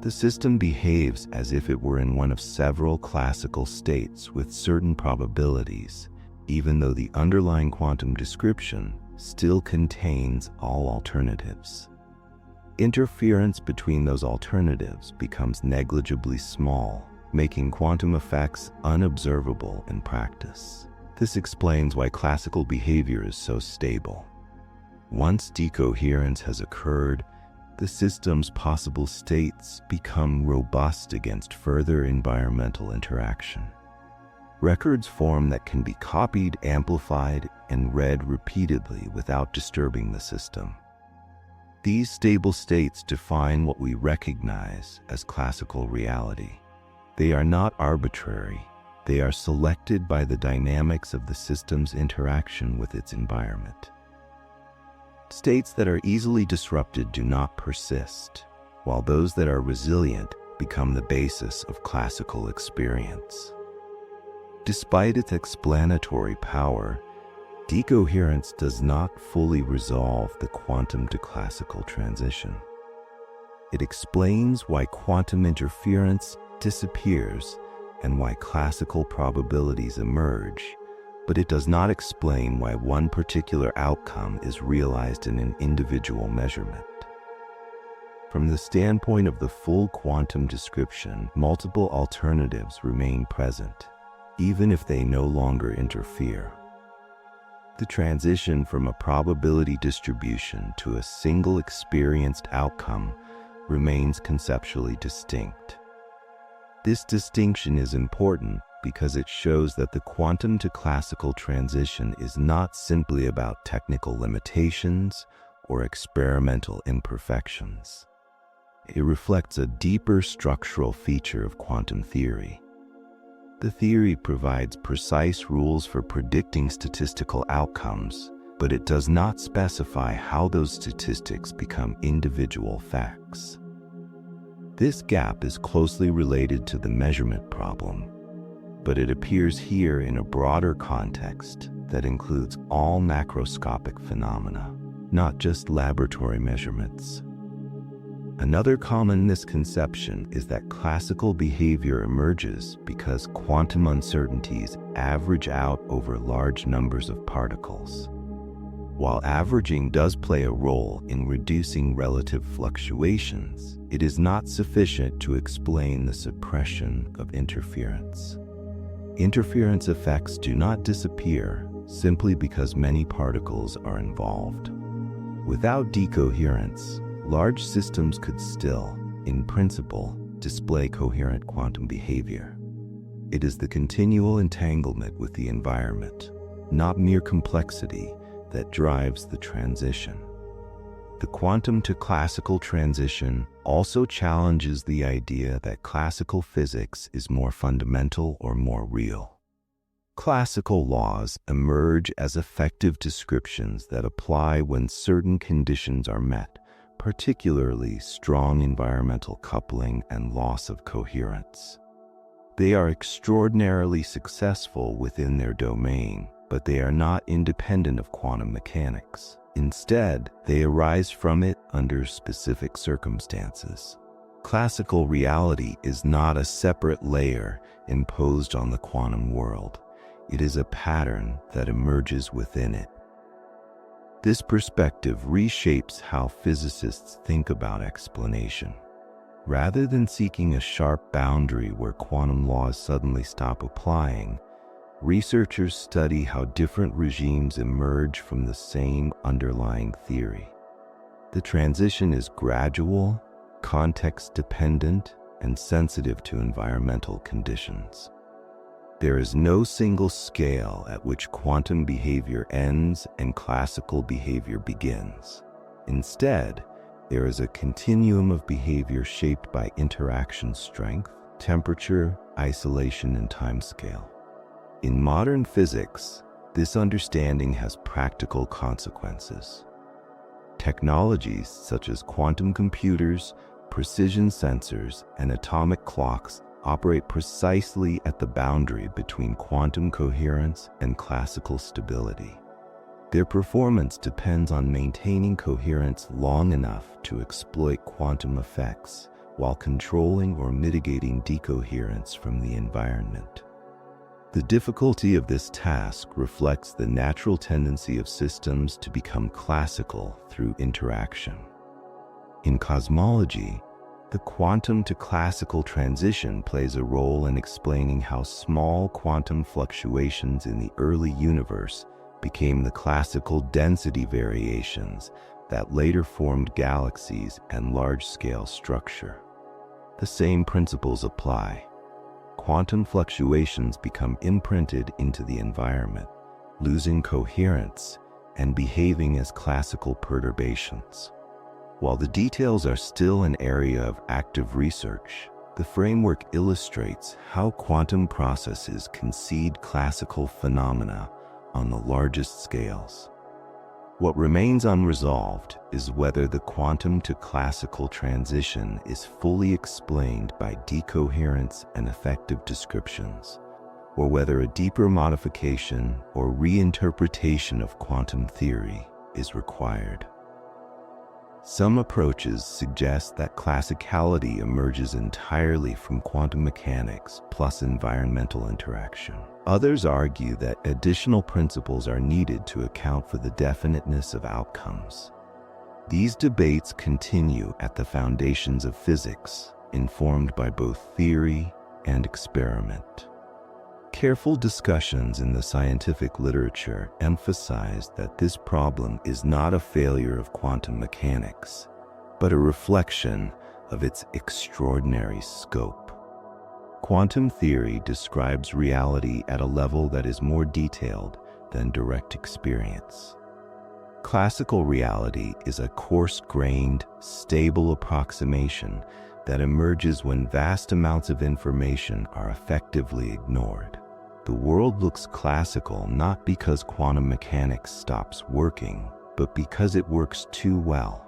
the system behaves as if it were in one of several classical states with certain probabilities, even though the underlying quantum description still contains all alternatives. Interference between those alternatives becomes negligibly small, making quantum effects unobservable in practice. This explains why classical behavior is so stable. Once decoherence has occurred, the system's possible states become robust against further environmental interaction. Records form that can be copied, amplified, and read repeatedly without disturbing the system. These stable states define what we recognize as classical reality. They are not arbitrary. They are selected by the dynamics of the system's interaction with its environment. States that are easily disrupted do not persist, while those that are resilient become the basis of classical experience. Despite its explanatory power, decoherence does not fully resolve the quantum to classical transition. It explains why quantum interference disappears and why classical probabilities emerge, but it does not explain why one particular outcome is realized in an individual measurement. From the standpoint of the full quantum description, multiple alternatives remain present, even if they no longer interfere. The transition from a probability distribution to a single experienced outcome remains conceptually distinct. This distinction is important because it shows that the quantum to classical transition is not simply about technical limitations or experimental imperfections. It reflects a deeper structural feature of quantum theory. The theory provides precise rules for predicting statistical outcomes, but it does not specify how those statistics become individual facts. This gap is closely related to the measurement problem, but it appears here in a broader context that includes all macroscopic phenomena, not just laboratory measurements. Another common misconception is that classical behavior emerges because quantum uncertainties average out over large numbers of particles. While averaging does play a role in reducing relative fluctuations, it is not sufficient to explain the suppression of interference. Interference effects do not disappear simply because many particles are involved. Without decoherence, large systems could still, in principle, display coherent quantum behavior. It is the continual entanglement with the environment, not mere complexity, that drives the transition. The quantum to classical transition also challenges the idea that classical physics is more fundamental or more real. Classical laws emerge as effective descriptions that apply when certain conditions are met, particularly strong environmental coupling and loss of coherence. They are extraordinarily successful within their domain, but they are not independent of quantum mechanics. Instead, they arise from it under specific circumstances. Classical reality is not a separate layer imposed on the quantum world. It is a pattern that emerges within it. This perspective reshapes how physicists think about explanation. Rather than seeking a sharp boundary where quantum laws suddenly stop applying, researchers study how different regimes emerge from the same underlying theory. The transition is gradual, context-dependent, and sensitive to environmental conditions. There is no single scale at which quantum behavior ends and classical behavior begins. Instead, there is a continuum of behavior shaped by interaction strength, temperature, isolation, and timescale. In modern physics, this understanding has practical consequences. Technologies such as quantum computers, precision sensors, and atomic clocks operate precisely at the boundary between quantum coherence and classical stability. Their performance depends on maintaining coherence long enough to exploit quantum effects while controlling or mitigating decoherence from the environment. The difficulty of this task reflects the natural tendency of systems to become classical through interaction. In cosmology, the quantum to classical transition plays a role in explaining how small quantum fluctuations in the early universe became the classical density variations that later formed galaxies and large-scale structure. The same principles apply. Quantum fluctuations become imprinted into the environment, losing coherence and behaving as classical perturbations. While the details are still an area of active research, the framework illustrates how quantum processes concede classical phenomena on the largest scales. What remains unresolved is whether the quantum to classical transition is fully explained by decoherence and effective descriptions, or whether a deeper modification or reinterpretation of quantum theory is required. Some approaches suggest that classicality emerges entirely from quantum mechanics plus environmental interaction. Others argue that additional principles are needed to account for the definiteness of outcomes. These debates continue at the foundations of physics, informed by both theory and experiment. Careful discussions in the scientific literature emphasize that this problem is not a failure of quantum mechanics, but a reflection of its extraordinary scope. Quantum theory describes reality at a level that is more detailed than direct experience. Classical reality is a coarse-grained, stable approximation that emerges when vast amounts of information are effectively ignored. The world looks classical not because quantum mechanics stops working, but because it works too well,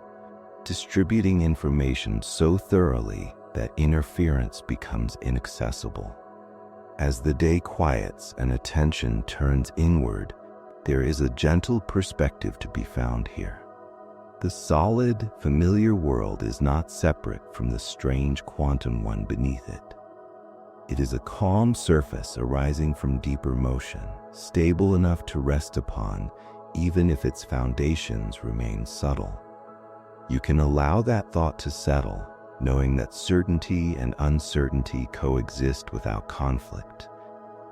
distributing information so thoroughly that interference becomes inaccessible. As the day quiets and attention turns inward, there is a gentle perspective to be found here. The solid, familiar world is not separate from the strange quantum one beneath it. It is a calm surface arising from deeper motion, stable enough to rest upon, even if its foundations remain subtle. You can allow that thought to settle, knowing that certainty and uncertainty coexist without conflict,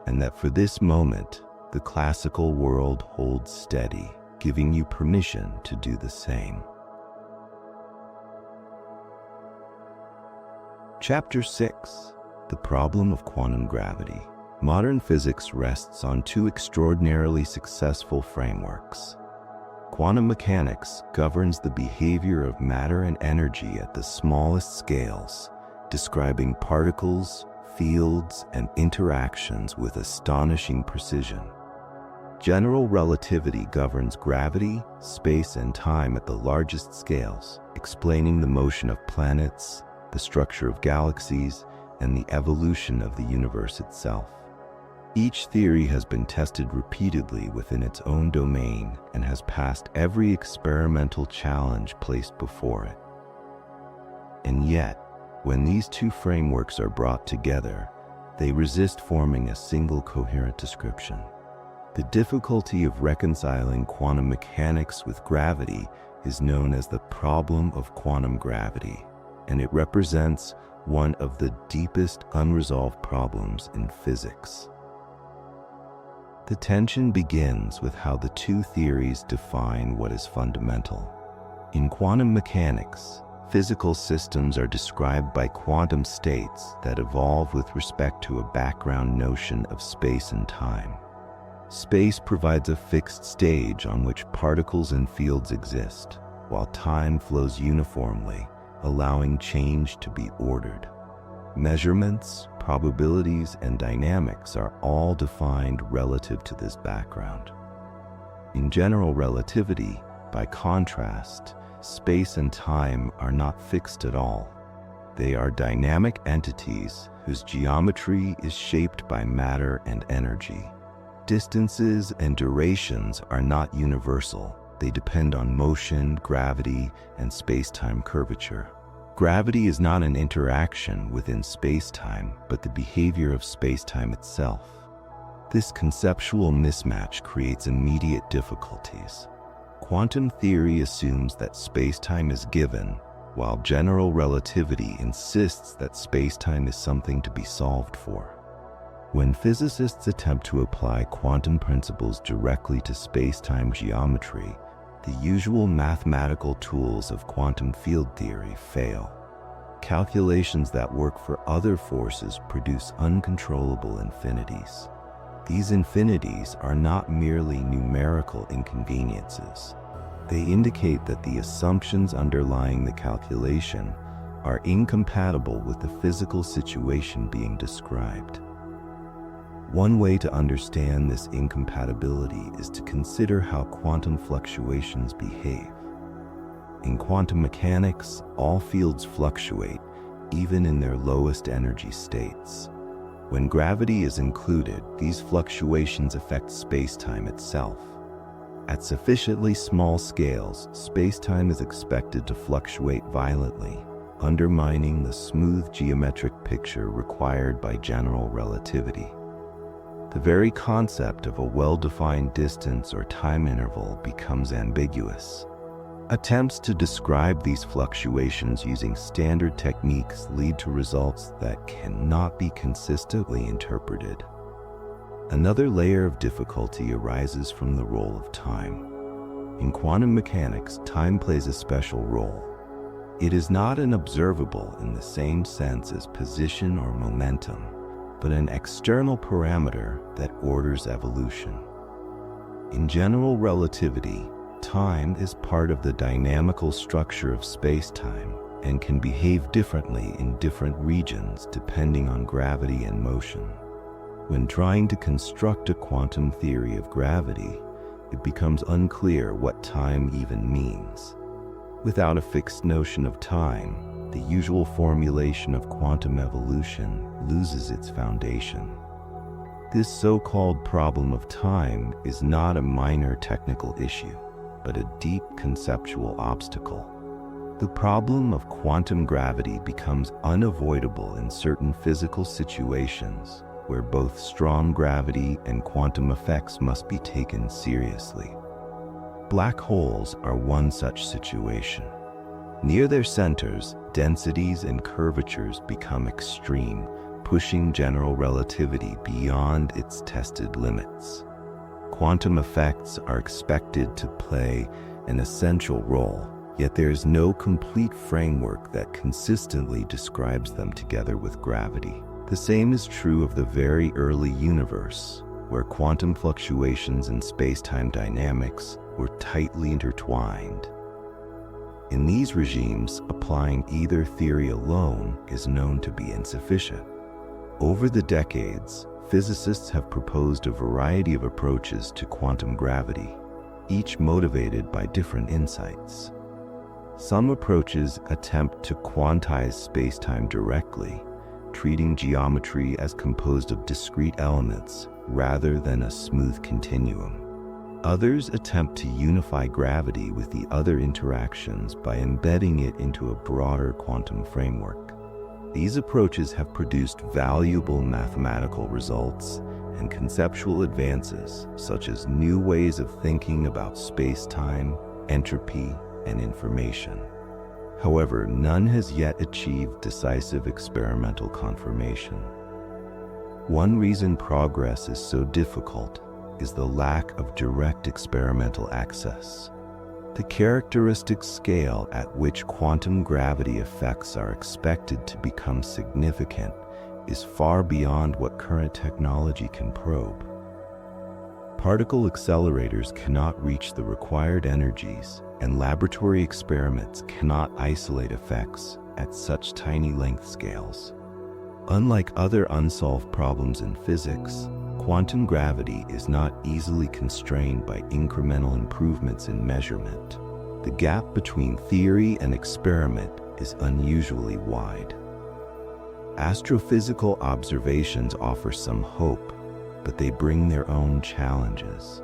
and that for this moment, the classical world holds steady, giving you permission to do the same. Chapter 6: The Problem of Quantum Gravity. Modern physics rests on two extraordinarily successful frameworks. Quantum mechanics governs the behavior of matter and energy at the smallest scales, describing particles, fields, and interactions with astonishing precision. General relativity governs gravity, space, and time at the largest scales, explaining the motion of planets, the structure of galaxies, and the evolution of the universe itself. Each theory has been tested repeatedly within its own domain and has passed every experimental challenge placed before it. And yet, when these two frameworks are brought together, they resist forming a single coherent description. The difficulty of reconciling quantum mechanics with gravity is known as the problem of quantum gravity, and it represents one of the deepest unresolved problems in physics. The tension begins with how the two theories define what is fundamental. In quantum mechanics, physical systems are described by quantum states that evolve with respect to a background notion of space and time. Space provides a fixed stage on which particles and fields exist, while time flows uniformly, allowing change to be ordered. Measurements, probabilities, and dynamics are all defined relative to this background. In general relativity, by contrast, space and time are not fixed at all. They are dynamic entities whose geometry is shaped by matter and energy. Distances and durations are not universal. They depend on motion, gravity, and space-time curvature. Gravity is not an interaction within space-time, but the behavior of space-time itself. This conceptual mismatch creates immediate difficulties. Quantum theory assumes that space-time is given, while general relativity insists that space-time is something to be solved for. When physicists attempt to apply quantum principles directly to space-time geometry, the usual mathematical tools of quantum field theory fail. Calculations that work for other forces produce uncontrollable infinities. These infinities are not merely numerical inconveniences. They indicate that the assumptions underlying the calculation are incompatible with the physical situation being described. One way to understand this incompatibility is to consider how quantum fluctuations behave. In quantum mechanics, all fields fluctuate, even in their lowest energy states. When gravity is included, these fluctuations affect spacetime itself. At sufficiently small scales, spacetime is expected to fluctuate violently, undermining the smooth geometric picture required by general relativity. The very concept of a well-defined distance or time interval becomes ambiguous. Attempts to describe these fluctuations using standard techniques lead to results that cannot be consistently interpreted. Another layer of difficulty arises from the role of time. In quantum mechanics, time plays a special role. It is not an observable in the same sense as position or momentum, but an external parameter that orders evolution. In general relativity, time is part of the dynamical structure of space-time, and can behave differently in different regions depending on gravity and motion. When trying to construct a quantum theory of gravity, it becomes unclear what time even means. Without a fixed notion of time, the usual formulation of quantum evolution loses its foundation. This so-called problem of time is not a minor technical issue, but a deep conceptual obstacle. The problem of quantum gravity becomes unavoidable in certain physical situations where both strong gravity and quantum effects must be taken seriously. Black holes are one such situation. Near their centers, densities and curvatures become extreme, pushing general relativity beyond its tested limits. Quantum effects are expected to play an essential role, yet there is no complete framework that consistently describes them together with gravity. The same is true of the very early universe, where quantum fluctuations in space-time dynamics were tightly intertwined. In these regimes, applying either theory alone is known to be insufficient. Over the decades, physicists have proposed a variety of approaches to quantum gravity, each motivated by different insights. Some approaches attempt to quantize space-time directly, treating geometry as composed of discrete elements rather than a smooth continuum. Others attempt to unify gravity with the other interactions by embedding it into a broader quantum framework. These approaches have produced valuable mathematical results and conceptual advances, such as new ways of thinking about space-time, entropy, and information. However, none has yet achieved decisive experimental confirmation. One reason progress is so difficult is the lack of direct experimental access. The characteristic scale at which quantum gravity effects are expected to become significant is far beyond what current technology can probe. Particle accelerators cannot reach the required energies, and laboratory experiments cannot isolate effects at such tiny length scales. Unlike other unsolved problems in physics, quantum gravity is not easily constrained by incremental improvements in measurement. The gap between theory and experiment is unusually wide. Astrophysical observations offer some hope, but they bring their own challenges.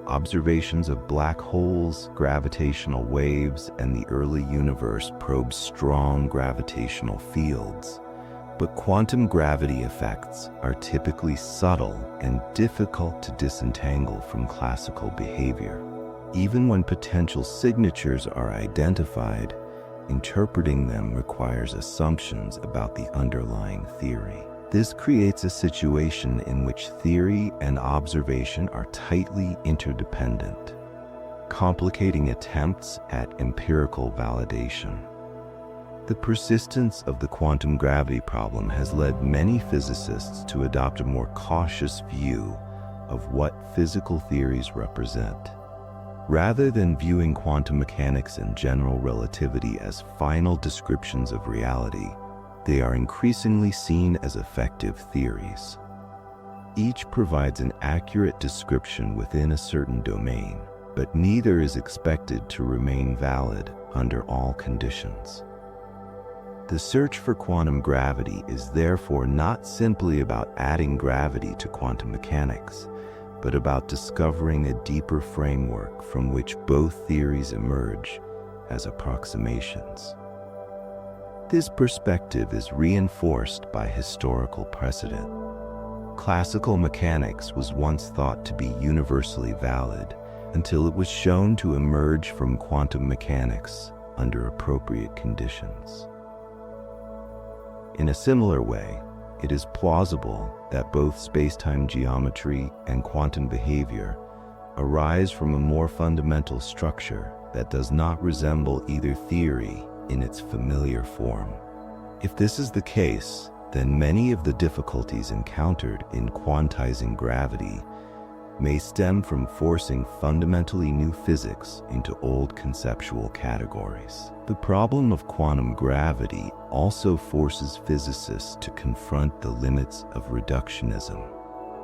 Observations of black holes, gravitational waves, and the early universe probe strong gravitational fields. But quantum gravity effects are typically subtle and difficult to disentangle from classical behavior. Even when potential signatures are identified, interpreting them requires assumptions about the underlying theory. This creates a situation in which theory and observation are tightly interdependent, complicating attempts at empirical validation. The persistence of the quantum gravity problem has led many physicists to adopt a more cautious view of what physical theories represent. Rather than viewing quantum mechanics and general relativity as final descriptions of reality, they are increasingly seen as effective theories. Each provides an accurate description within a certain domain, but neither is expected to remain valid under all conditions. The search for quantum gravity is therefore not simply about adding gravity to quantum mechanics, but about discovering a deeper framework from which both theories emerge as approximations. This perspective is reinforced by historical precedent. Classical mechanics was once thought to be universally valid until it was shown to emerge from quantum mechanics under appropriate conditions. In a similar way, it is plausible that both spacetime geometry and quantum behavior arise from a more fundamental structure that does not resemble either theory in its familiar form. If this is the case, then many of the difficulties encountered in quantizing gravity may stem from forcing fundamentally new physics into old conceptual categories. The problem of quantum gravity also forces physicists to confront the limits of reductionism.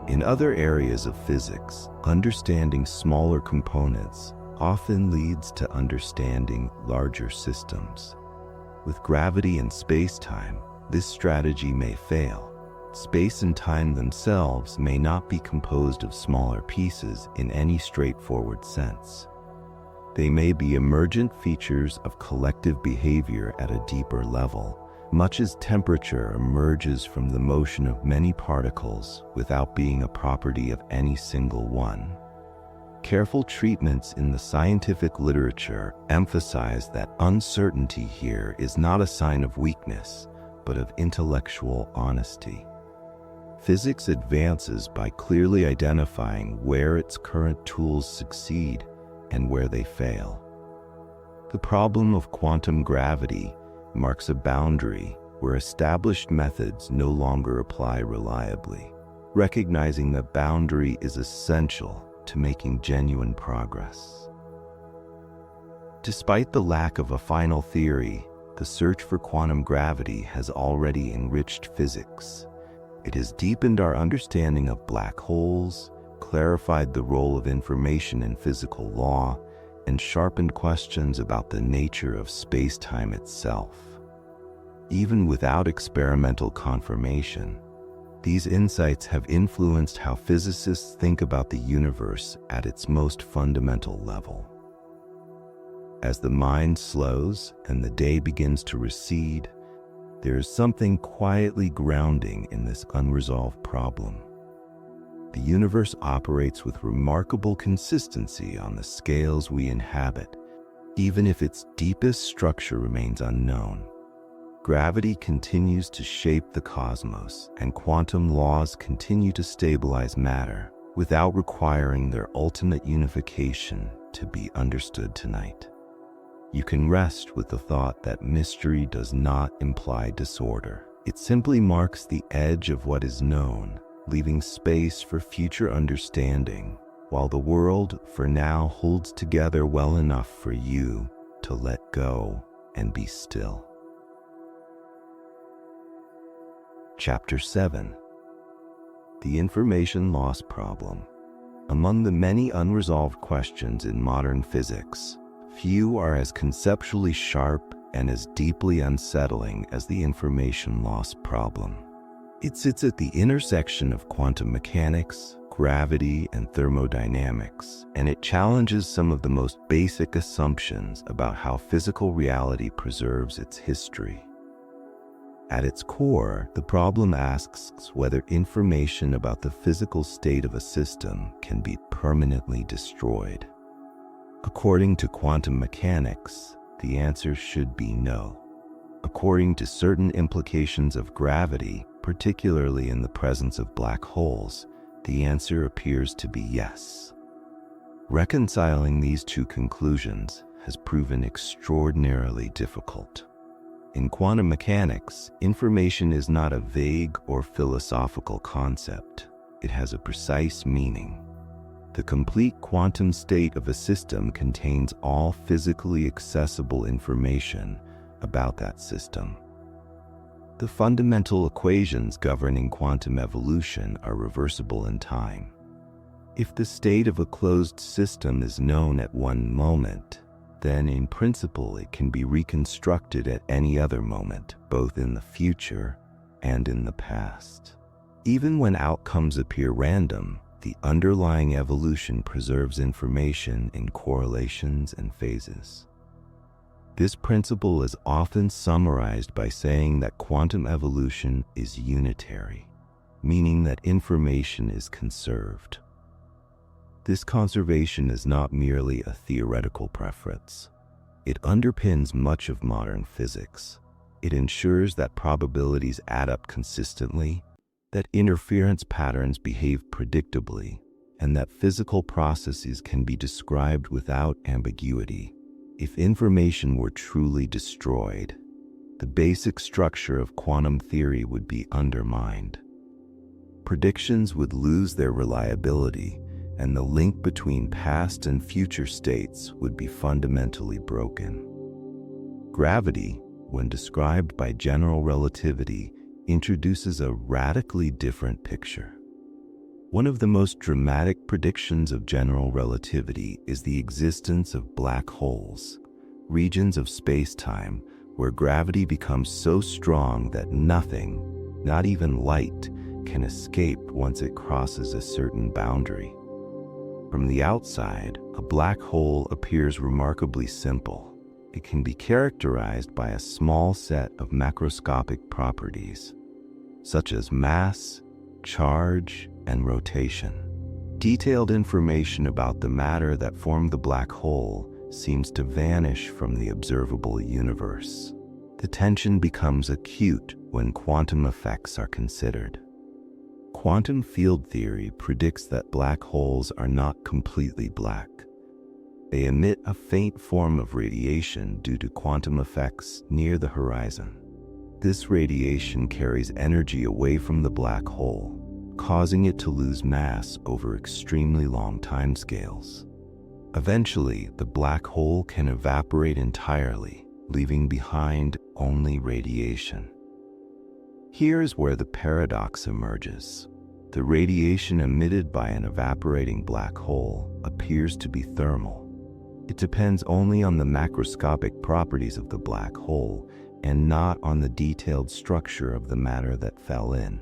In other areas of physics, understanding smaller components often leads to understanding larger systems. With gravity and space-time, this strategy may fail. Space and time themselves may not be composed of smaller pieces in any straightforward sense. They may be emergent features of collective behavior at a deeper level, much as temperature emerges from the motion of many particles without being a property of any single one. Careful treatments in the scientific literature emphasize that uncertainty here is not a sign of weakness, but of intellectual honesty. Physics advances by clearly identifying where its current tools succeed and where they fail. The problem of quantum gravity marks a boundary where established methods no longer apply reliably. Recognizing that boundary is essential to making genuine progress. Despite the lack of a final theory, the search for quantum gravity has already enriched physics. It has deepened our understanding of black holes, clarified the role of information in physical law, and sharpened questions about the nature of space-time itself. Even without experimental confirmation, these insights have influenced how physicists think about the universe at its most fundamental level. As the mind slows and the day begins to recede, there is something quietly grounding in this unresolved problem. The universe operates with remarkable consistency on the scales we inhabit, even if its deepest structure remains unknown. Gravity continues to shape the cosmos, and quantum laws continue to stabilize matter without requiring their ultimate unification to be understood tonight. You can rest with the thought that mystery does not imply disorder. It simply marks the edge of what is known, leaving space for future understanding, while the world for now holds together well enough for you to let go and be still. Chapter 7. The Information Loss Problem. Among the many unresolved questions in modern physics, few are as conceptually sharp and as deeply unsettling as the information loss problem. It sits at the intersection of quantum mechanics, gravity, and thermodynamics, and it challenges some of the most basic assumptions about how physical reality preserves its history. At its core, the problem asks whether information about the physical state of a system can be permanently destroyed. According to quantum mechanics, the answer should be no. According to certain implications of gravity, particularly in the presence of black holes, the answer appears to be yes. Reconciling these two conclusions has proven extraordinarily difficult. In quantum mechanics, information is not a vague or philosophical concept. It has a precise meaning. The complete quantum state of a system contains all physically accessible information about that system. The fundamental equations governing quantum evolution are reversible in time. If the state of a closed system is known at one moment, then in principle it can be reconstructed at any other moment, both in the future and in the past. Even when outcomes appear random, the underlying evolution preserves information in correlations and phases. This principle is often summarized by saying that quantum evolution is unitary, meaning that information is conserved. This conservation is not merely a theoretical preference. It underpins much of modern physics. It ensures that probabilities add up consistently, that interference patterns behave predictably, and that physical processes can be described without ambiguity. If information were truly destroyed, the basic structure of quantum theory would be undermined. Predictions would lose their reliability, and the link between past and future states would be fundamentally broken. Gravity, when described by general relativity, introduces a radically different picture. One of the most dramatic predictions of general relativity is the existence of black holes, regions of space-time where gravity becomes so strong that nothing, not even light, can escape once it crosses a certain boundary. From the outside, a black hole appears remarkably simple. It can be characterized by a small set of macroscopic properties, such as mass, charge, and rotation. Detailed information about the matter that formed the black hole seems to vanish from the observable universe. The tension becomes acute when quantum effects are considered. Quantum field theory predicts that black holes are not completely black. They emit a faint form of radiation due to quantum effects near the horizon. This radiation carries energy away from the black hole, causing it to lose mass over extremely long timescales. Eventually, the black hole can evaporate entirely, leaving behind only radiation. Here's where the paradox emerges. The radiation emitted by an evaporating black hole appears to be thermal. It depends only on the macroscopic properties of the black hole and not on the detailed structure of the matter that fell in.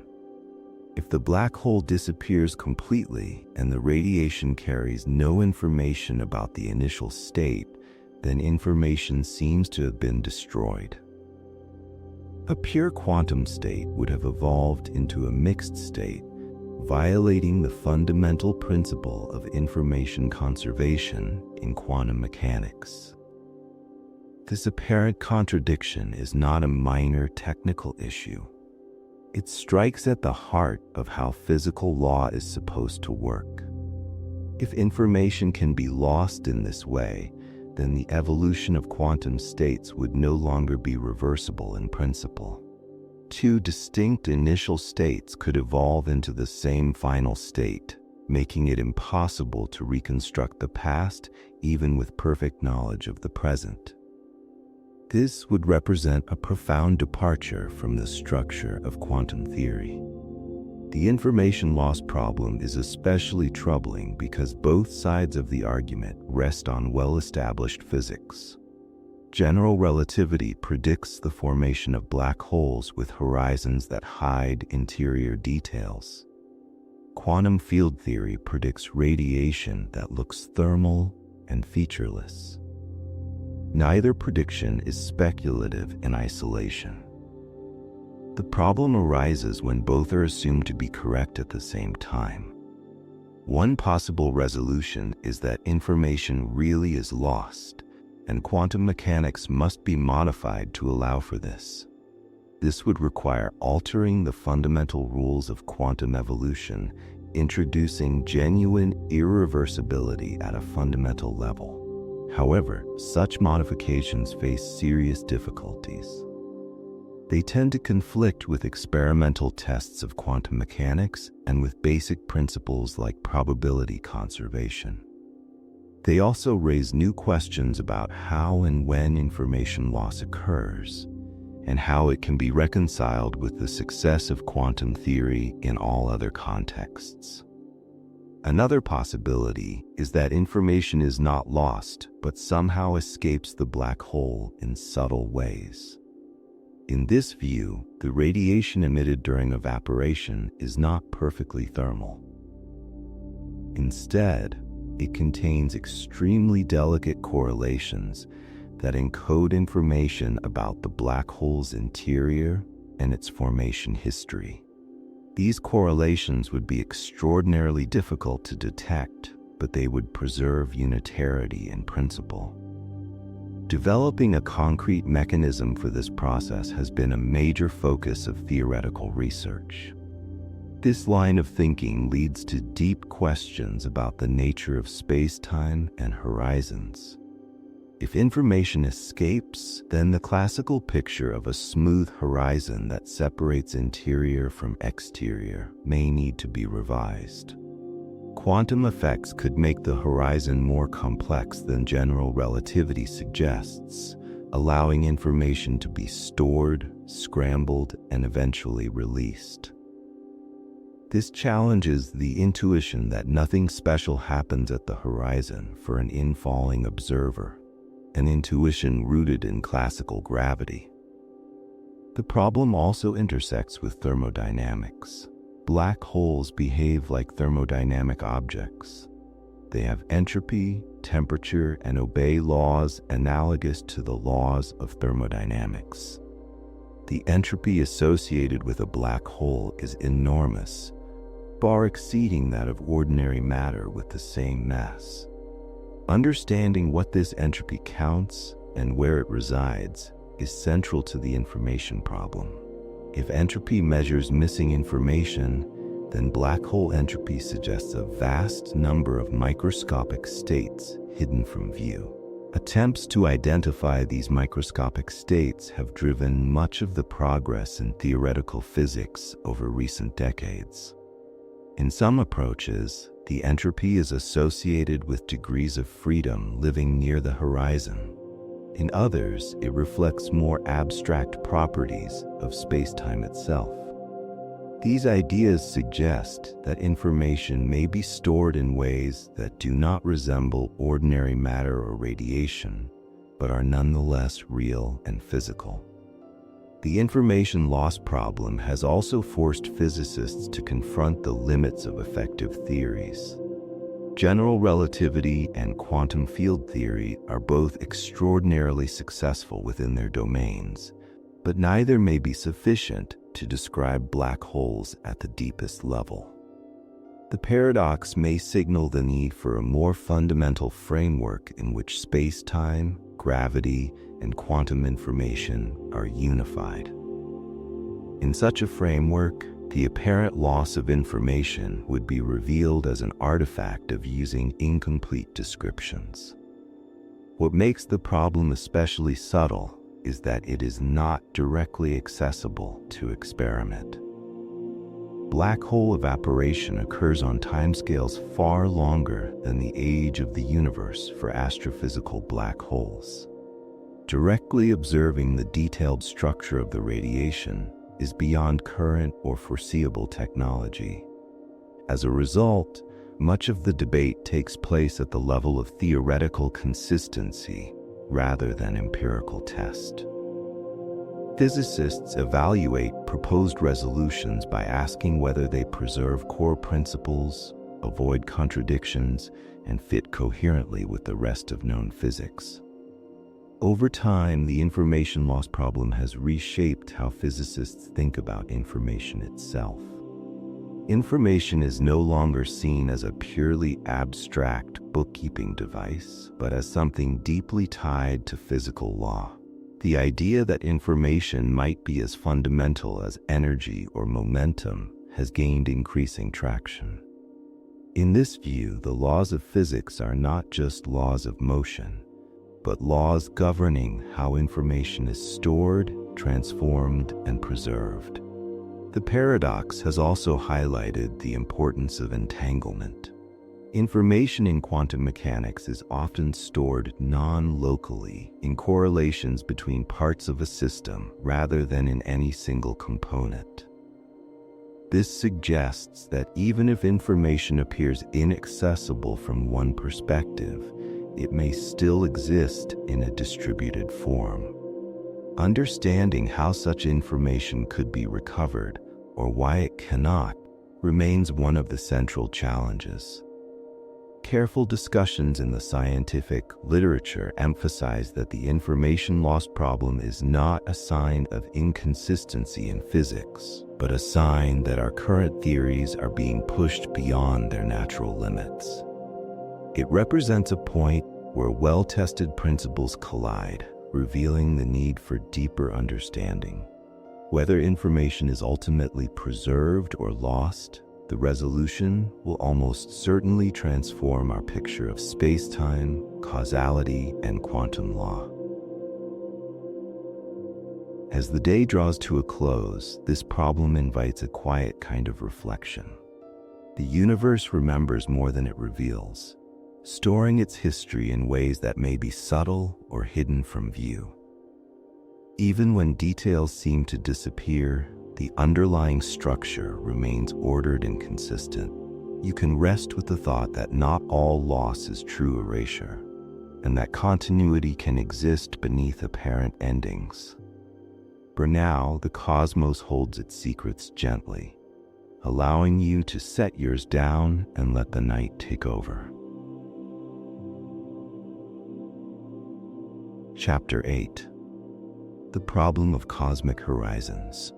If the black hole disappears completely and the radiation carries no information about the initial state, then information seems to have been destroyed. A pure quantum state would have evolved into a mixed state, violating the fundamental principle of information conservation in quantum mechanics. This apparent contradiction is not a minor technical issue. It strikes at the heart of how physical law is supposed to work. If information can be lost in this way, then the evolution of quantum states would no longer be reversible in principle. Two distinct initial states could evolve into the same final state, making it impossible to reconstruct the past even with perfect knowledge of the present. This would represent a profound departure from the structure of quantum theory. The information loss problem is especially troubling because both sides of the argument rest on well-established physics. General relativity predicts the formation of black holes with horizons that hide interior details. Quantum field theory predicts radiation that looks thermal and featureless. Neither prediction is speculative in isolation. The problem arises when both are assumed to be correct at the same time. One possible resolution is that information really is lost, and quantum mechanics must be modified to allow for this. This would require altering the fundamental rules of quantum evolution, introducing genuine irreversibility at a fundamental level. However, such modifications face serious difficulties. They tend to conflict with experimental tests of quantum mechanics and with basic principles like probability conservation. They also raise new questions about how and when information loss occurs, and how it can be reconciled with the success of quantum theory in all other contexts. Another possibility is that information is not lost, but somehow escapes the black hole in subtle ways. In this view, the radiation emitted during evaporation is not perfectly thermal. Instead, it contains extremely delicate correlations that encode information about the black hole's interior and its formation history. These correlations would be extraordinarily difficult to detect, but they would preserve unitarity in principle. Developing a concrete mechanism for this process has been a major focus of theoretical research. This line of thinking leads to deep questions about the nature of space-time and horizons. If information escapes, then the classical picture of a smooth horizon that separates interior from exterior may need to be revised. Quantum effects could make the horizon more complex than general relativity suggests, allowing information to be stored, scrambled, and eventually released. This challenges the intuition that nothing special happens at the horizon for an infalling observer, an intuition rooted in classical gravity. The problem also intersects with thermodynamics. Black holes behave like thermodynamic objects. They have entropy, temperature, and obey laws analogous to the laws of thermodynamics. The entropy associated with a black hole is enormous, far exceeding that of ordinary matter with the same mass. Understanding what this entropy counts and where it resides is central to the information problem. If entropy measures missing information, then black hole entropy suggests a vast number of microscopic states hidden from view. Attempts to identify these microscopic states have driven much of the progress in theoretical physics over recent decades. In some approaches, the entropy is associated with degrees of freedom living near the horizon. In others, it reflects more abstract properties of spacetime itself. These ideas suggest that information may be stored in ways that do not resemble ordinary matter or radiation, but are nonetheless real and physical. The information loss problem has also forced physicists to confront the limits of effective theories. General relativity and quantum field theory are both extraordinarily successful within their domains, but neither may be sufficient to describe black holes at the deepest level. The paradox may signal the need for a more fundamental framework in which space-time, gravity, and quantum information are unified. In such a framework, the apparent loss of information would be revealed as an artifact of using incomplete descriptions. What makes the problem especially subtle is that it is not directly accessible to experiment. Black hole evaporation occurs on timescales far longer than the age of the universe for astrophysical black holes. Directly observing the detailed structure of the radiation is beyond current or foreseeable technology. As a result, much of the debate takes place at the level of theoretical consistency rather than empirical test. Physicists evaluate proposed resolutions by asking whether they preserve core principles, avoid contradictions, and fit coherently with the rest of known physics. Over time, the information loss problem has reshaped how physicists think about information itself. Information is no longer seen as a purely abstract bookkeeping device, but as something deeply tied to physical law. The idea that information might be as fundamental as energy or momentum has gained increasing traction. In this view, the laws of physics are not just laws of motion, but laws governing how information is stored, transformed, and preserved. The paradox has also highlighted the importance of entanglement. Information in quantum mechanics is often stored non-locally in correlations between parts of a system rather than in any single component. This suggests that even if information appears inaccessible from one perspective, it may still exist in a distributed form. Understanding how such information could be recovered, or why it cannot, remains one of the central challenges. Careful discussions in the scientific literature emphasize that the information loss problem is not a sign of inconsistency in physics, but a sign that our current theories are being pushed beyond their natural limits. It represents a point where well-tested principles collide, revealing the need for deeper understanding. Whether information is ultimately preserved or lost, the resolution will almost certainly transform our picture of space-time, causality, and quantum law. As the day draws to a close, this problem invites a quiet kind of reflection. The universe remembers more than it reveals, storing its history in ways that may be subtle or hidden from view. Even when details seem to disappear, the underlying structure remains ordered and consistent. You can rest with the thought that not all loss is true erasure, and that continuity can exist beneath apparent endings. For now, the cosmos holds its secrets gently, allowing you to set yours down and let the night take over. Chapter 8. The Problem of Cosmic Horizons.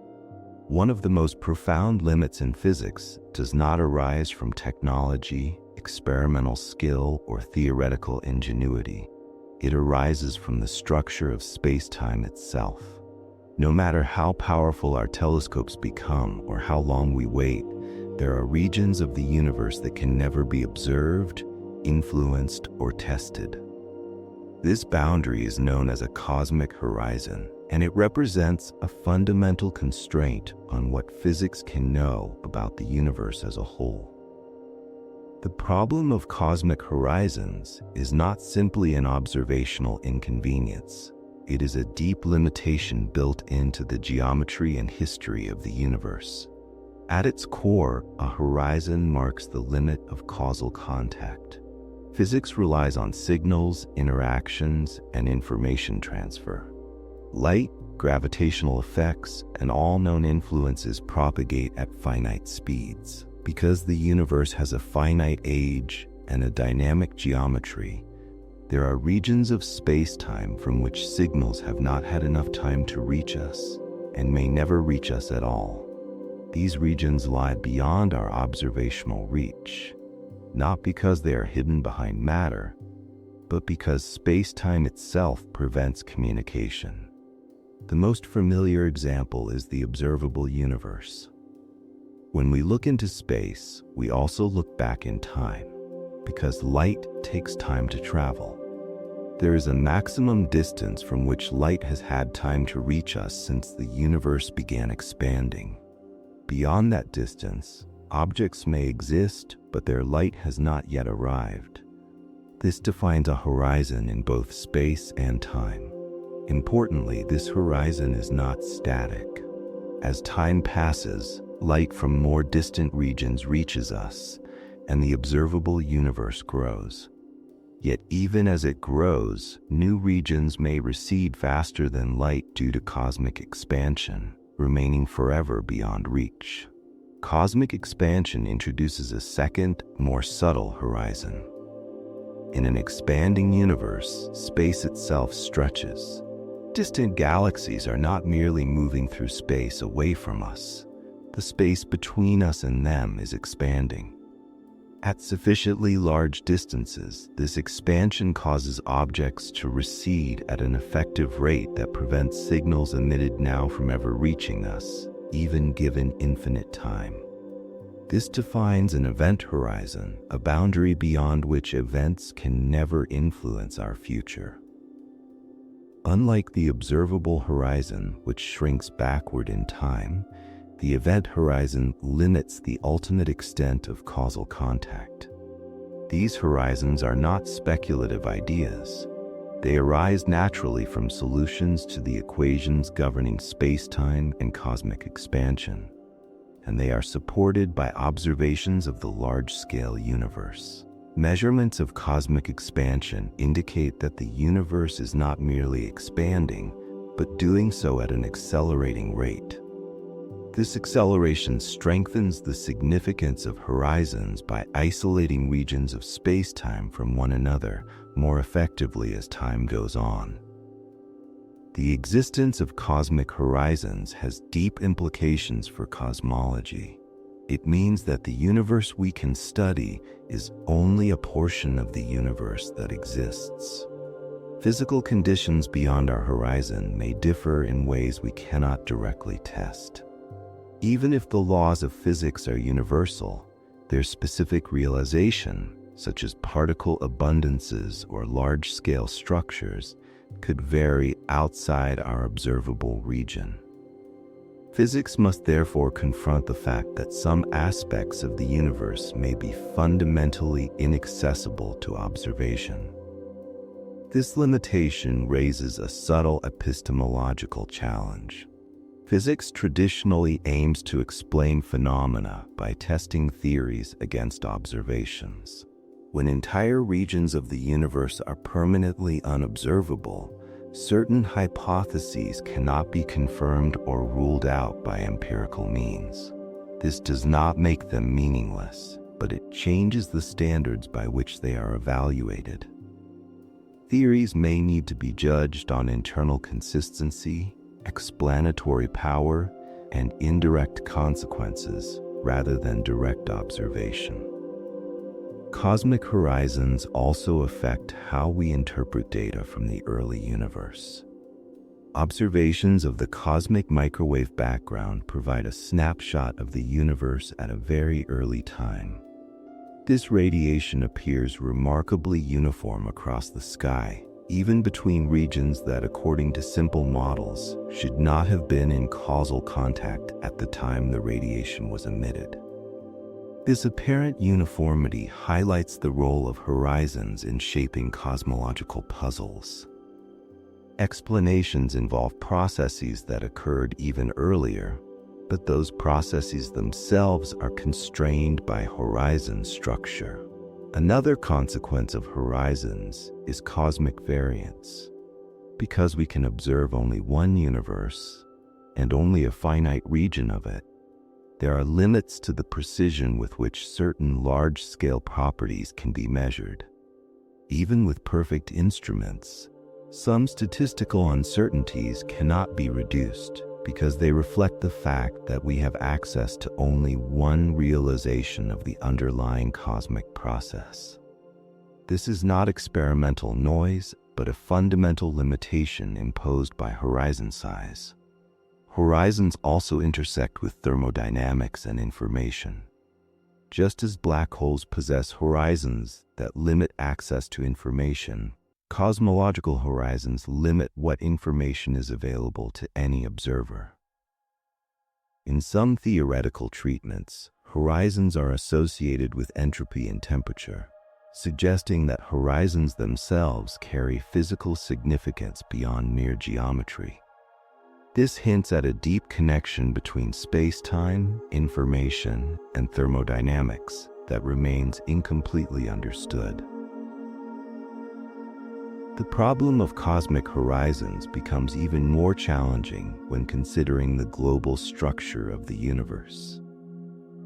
One of the most profound limits in physics does not arise from technology, experimental skill, or theoretical ingenuity. It arises from the structure of space-time itself. No matter how powerful our telescopes become or how long we wait, there are regions of the universe that can never be observed, influenced, or tested. This boundary is known as a cosmic horizon, and it represents a fundamental constraint on what physics can know about the universe as a whole. The problem of cosmic horizons is not simply an observational inconvenience. It is a deep limitation built into the geometry and history of the universe. At its core, a horizon marks the limit of causal contact. Physics relies on signals, interactions, and information transfer. Light, gravitational effects, and all known influences propagate at finite speeds. Because the universe has a finite age and a dynamic geometry, there are regions of space-time from which signals have not had enough time to reach us and may never reach us at all. These regions lie beyond our observational reach, not because they are hidden behind matter, but because space-time itself prevents communication. The most familiar example is the observable universe. When we look into space, we also look back in time, because light takes time to travel. There is a maximum distance from which light has had time to reach us since the universe began expanding. Beyond that distance, objects may exist, but their light has not yet arrived. This defines a horizon in both space and time. Importantly, this horizon is not static. As time passes, light from more distant regions reaches us, and the observable universe grows. Yet even as it grows, new regions may recede faster than light due to cosmic expansion, remaining forever beyond reach. Cosmic expansion introduces a second, more subtle horizon. In an expanding universe, space itself stretches. Distant galaxies are not merely moving through space away from us. The space between us and them is expanding. At sufficiently large distances, this expansion causes objects to recede at an effective rate that prevents signals emitted now from ever reaching us, even given infinite time. This defines an event horizon, a boundary beyond which events can never influence our future. Unlike the observable horizon, which shrinks backward in time, the event horizon limits the ultimate extent of causal contact. These horizons are not speculative ideas. They arise naturally from solutions to the equations governing space-time and cosmic expansion, and they are supported by observations of the large-scale universe. Measurements of cosmic expansion indicate that the universe is not merely expanding, but doing so at an accelerating rate. This acceleration strengthens the significance of horizons by isolating regions of space-time from one another more effectively as time goes on. The existence of cosmic horizons has deep implications for cosmology. It means that the universe we can study is only a portion of the universe that exists. Physical conditions beyond our horizon may differ in ways we cannot directly test. Even if the laws of physics are universal, their specific realization, such as particle abundances or large-scale structures, could vary outside our observable region. Physics must therefore confront the fact that some aspects of the universe may be fundamentally inaccessible to observation. This limitation raises a subtle epistemological challenge. Physics traditionally aims to explain phenomena by testing theories against observations. When entire regions of the universe are permanently unobservable, certain hypotheses cannot be confirmed or ruled out by empirical means. This does not make them meaningless, but it changes the standards by which they are evaluated. Theories may need to be judged on internal consistency, explanatory power, and indirect consequences rather than direct observation. Cosmic horizons also affect how we interpret data from the early universe. Observations of the cosmic microwave background provide a snapshot of the universe at a very early time. This radiation appears remarkably uniform across the sky, even between regions that, according to simple models, should not have been in causal contact at the time the radiation was emitted. This apparent uniformity highlights the role of horizons in shaping cosmological puzzles. Explanations involve processes that occurred even earlier, but those processes themselves are constrained by horizon structure. Another consequence of horizons is cosmic variance. Because we can observe only one universe, and only a finite region of it, there are limits to the precision with which certain large-scale properties can be measured. Even with perfect instruments, some statistical uncertainties cannot be reduced because they reflect the fact that we have access to only one realization of the underlying cosmic process. This is not experimental noise, but a fundamental limitation imposed by horizon size. Horizons also intersect with thermodynamics and information. Just as black holes possess horizons that limit access to information, cosmological horizons limit what information is available to any observer. In some theoretical treatments, horizons are associated with entropy and temperature, suggesting that horizons themselves carry physical significance beyond mere geometry. This hints at a deep connection between space-time, information, and thermodynamics that remains incompletely understood. The problem of cosmic horizons becomes even more challenging when considering the global structure of the universe.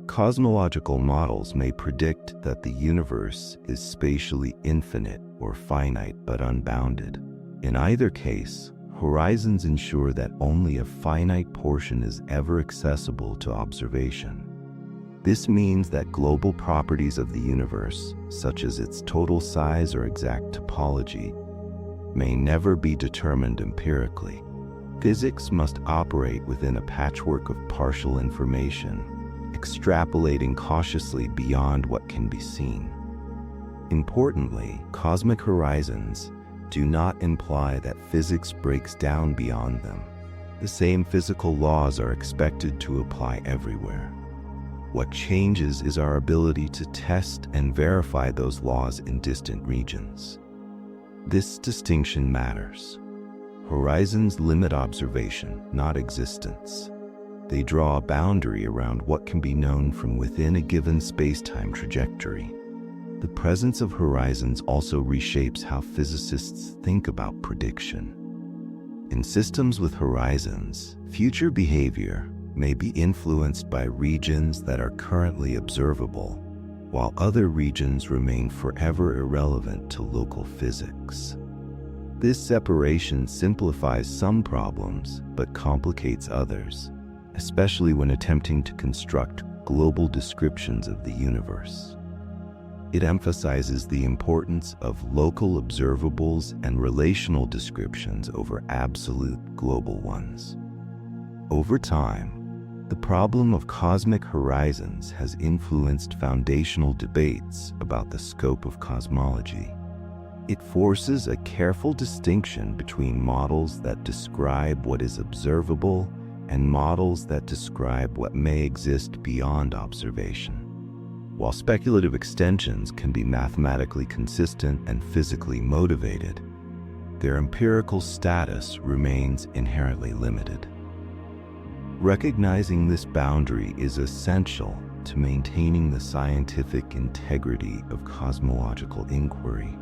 Cosmological models may predict that the universe is spatially infinite or finite but unbounded. In either case, horizons ensure that only a finite portion is ever accessible to observation. This means that global properties of the universe, such as its total size or exact topology, may never be determined empirically. Physics must operate within a patchwork of partial information, extrapolating cautiously beyond what can be seen. Importantly, cosmic horizons do not imply that physics breaks down beyond them. The same physical laws are expected to apply everywhere. What changes is our ability to test and verify those laws in distant regions. This distinction matters. Horizons limit observation, not existence. They draw a boundary around what can be known from within a given space-time trajectory. The presence of horizons also reshapes how physicists think about prediction. In systems with horizons, future behavior may be influenced by regions that are currently observable, while other regions remain forever irrelevant to local physics. This separation simplifies some problems but complicates others, especially when attempting to construct global descriptions of the universe. It emphasizes the importance of local observables and relational descriptions over absolute global ones. Over time, the problem of cosmic horizons has influenced foundational debates about the scope of cosmology. It forces a careful distinction between models that describe what is observable and models that describe what may exist beyond observation. While speculative extensions can be mathematically consistent and physically motivated, their empirical status remains inherently limited. Recognizing this boundary is essential to maintaining the scientific integrity of cosmological inquiry.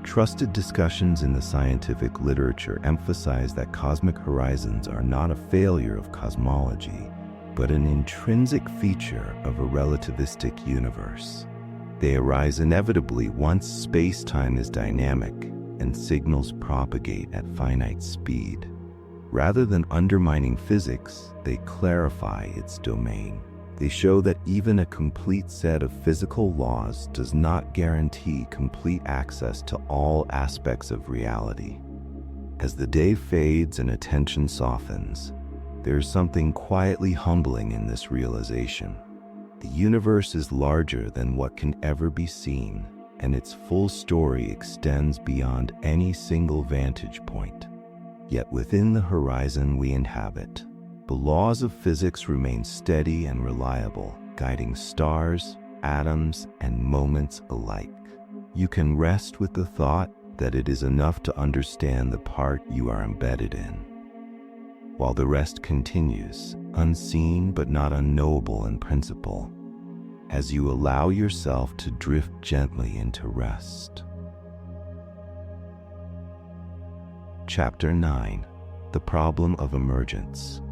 Trusted discussions in the scientific literature emphasize that cosmic horizons are not a failure of cosmology, but an intrinsic feature of a relativistic universe. They arise inevitably once space-time is dynamic and signals propagate at finite speed. Rather than undermining physics, they clarify its domain. They show that even a complete set of physical laws does not guarantee complete access to all aspects of reality. As the day fades and attention softens, there is something quietly humbling in this realization. The universe is larger than what can ever be seen, and its full story extends beyond any single vantage point. Yet within the horizon we inhabit, the laws of physics remain steady and reliable, guiding stars, atoms, and moments alike. You can rest with the thought that it is enough to understand the part you are embedded in, while the rest continues, unseen but not unknowable in principle, as you allow yourself to drift gently into rest. Chapter 9. The Problem of Emergence.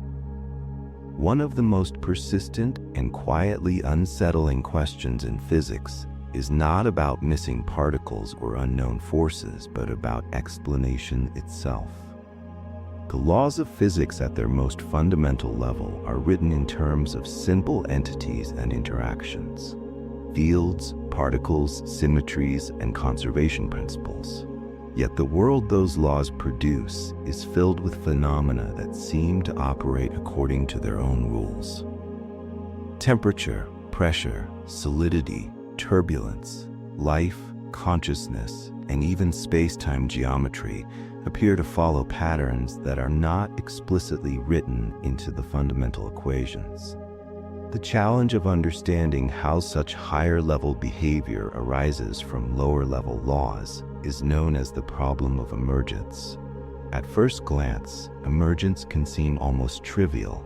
One of the most persistent and quietly unsettling questions in physics is not about missing particles or unknown forces, but about explanation itself. The laws of physics at their most fundamental level are written in terms of simple entities and interactions: fields, particles, symmetries, and conservation principles. Yet the world those laws produce is filled with phenomena that seem to operate according to their own rules. Temperature, pressure, solidity, turbulence, life, consciousness, and even space-time geometry appear to follow patterns that are not explicitly written into the fundamental equations. The challenge of understanding how such higher-level behavior arises from lower-level laws is known as the problem of emergence. At first glance, emergence can seem almost trivial.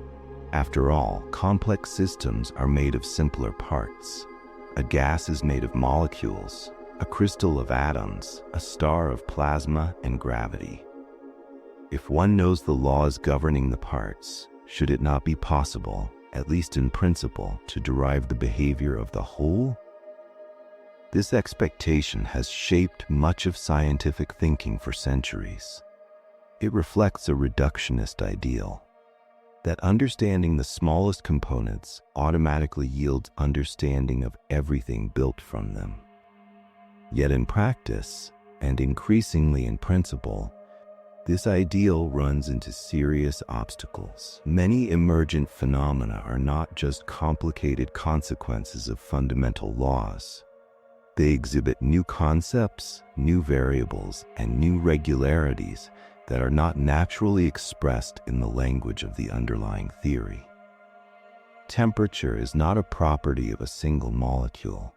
After all, complex systems are made of simpler parts. A gas is made of molecules, a crystal of atoms, a star of plasma and gravity. If one knows the laws governing the parts, should it not be possible, at least in principle, to derive the behavior of the whole? This expectation has shaped much of scientific thinking for centuries. It reflects a reductionist ideal, that understanding the smallest components automatically yields understanding of everything built from them. Yet in practice, and increasingly in principle, this ideal runs into serious obstacles. Many emergent phenomena are not just complicated consequences of fundamental laws. They exhibit new concepts, new variables, and new regularities that are not naturally expressed in the language of the underlying theory. Temperature is not a property of a single molecule.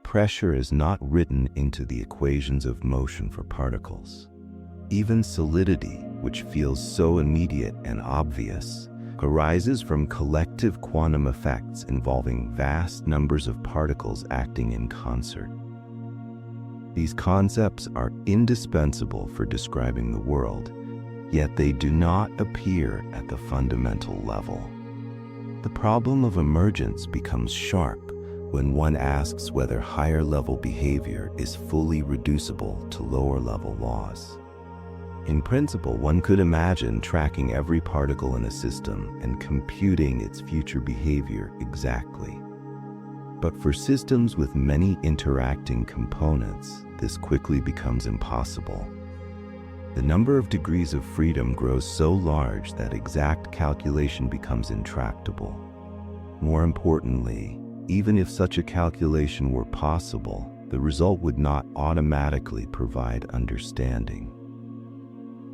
Pressure is not written into the equations of motion for particles. Even solidity, which feels so immediate and obvious, arises from collective quantum effects involving vast numbers of particles acting in concert. These concepts are indispensable for describing the world, yet they do not appear at the fundamental level. The problem of emergence becomes sharp when one asks whether higher-level behavior is fully reducible to lower-level laws. In principle, one could imagine tracking every particle in a system and computing its future behavior exactly. But for systems with many interacting components, this quickly becomes impossible. The number of degrees of freedom grows so large that exact calculation becomes intractable. More importantly, even if such a calculation were possible, the result would not automatically provide understanding.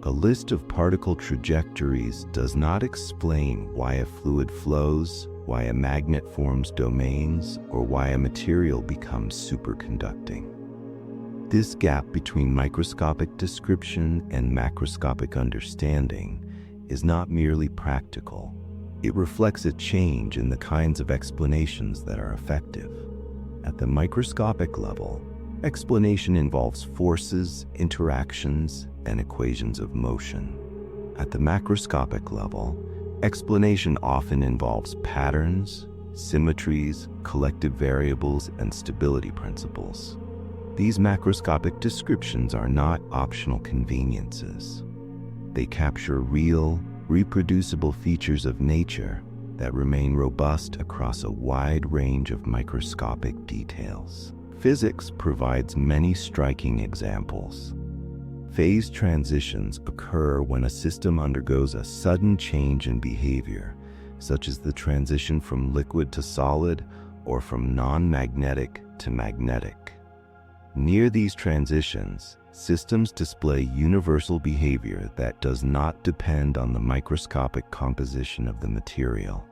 A list of particle trajectories does not explain why a fluid flows, why a magnet forms domains, or why a material becomes superconducting. This gap between microscopic description and macroscopic understanding is not merely practical. It reflects a change in the kinds of explanations that are effective. At the microscopic level, explanation involves forces, interactions, and equations of motion. At the macroscopic level, explanation often involves patterns, symmetries, collective variables, and stability principles. These macroscopic descriptions are not optional conveniences. They capture real, reproducible features of nature that remain robust across a wide range of microscopic details. Physics provides many striking examples. Phase transitions occur when a system undergoes a sudden change in behavior, such as the transition from liquid to solid or from non-magnetic to magnetic. Near these transitions, systems display universal behavior that does not depend on the microscopic composition of the material.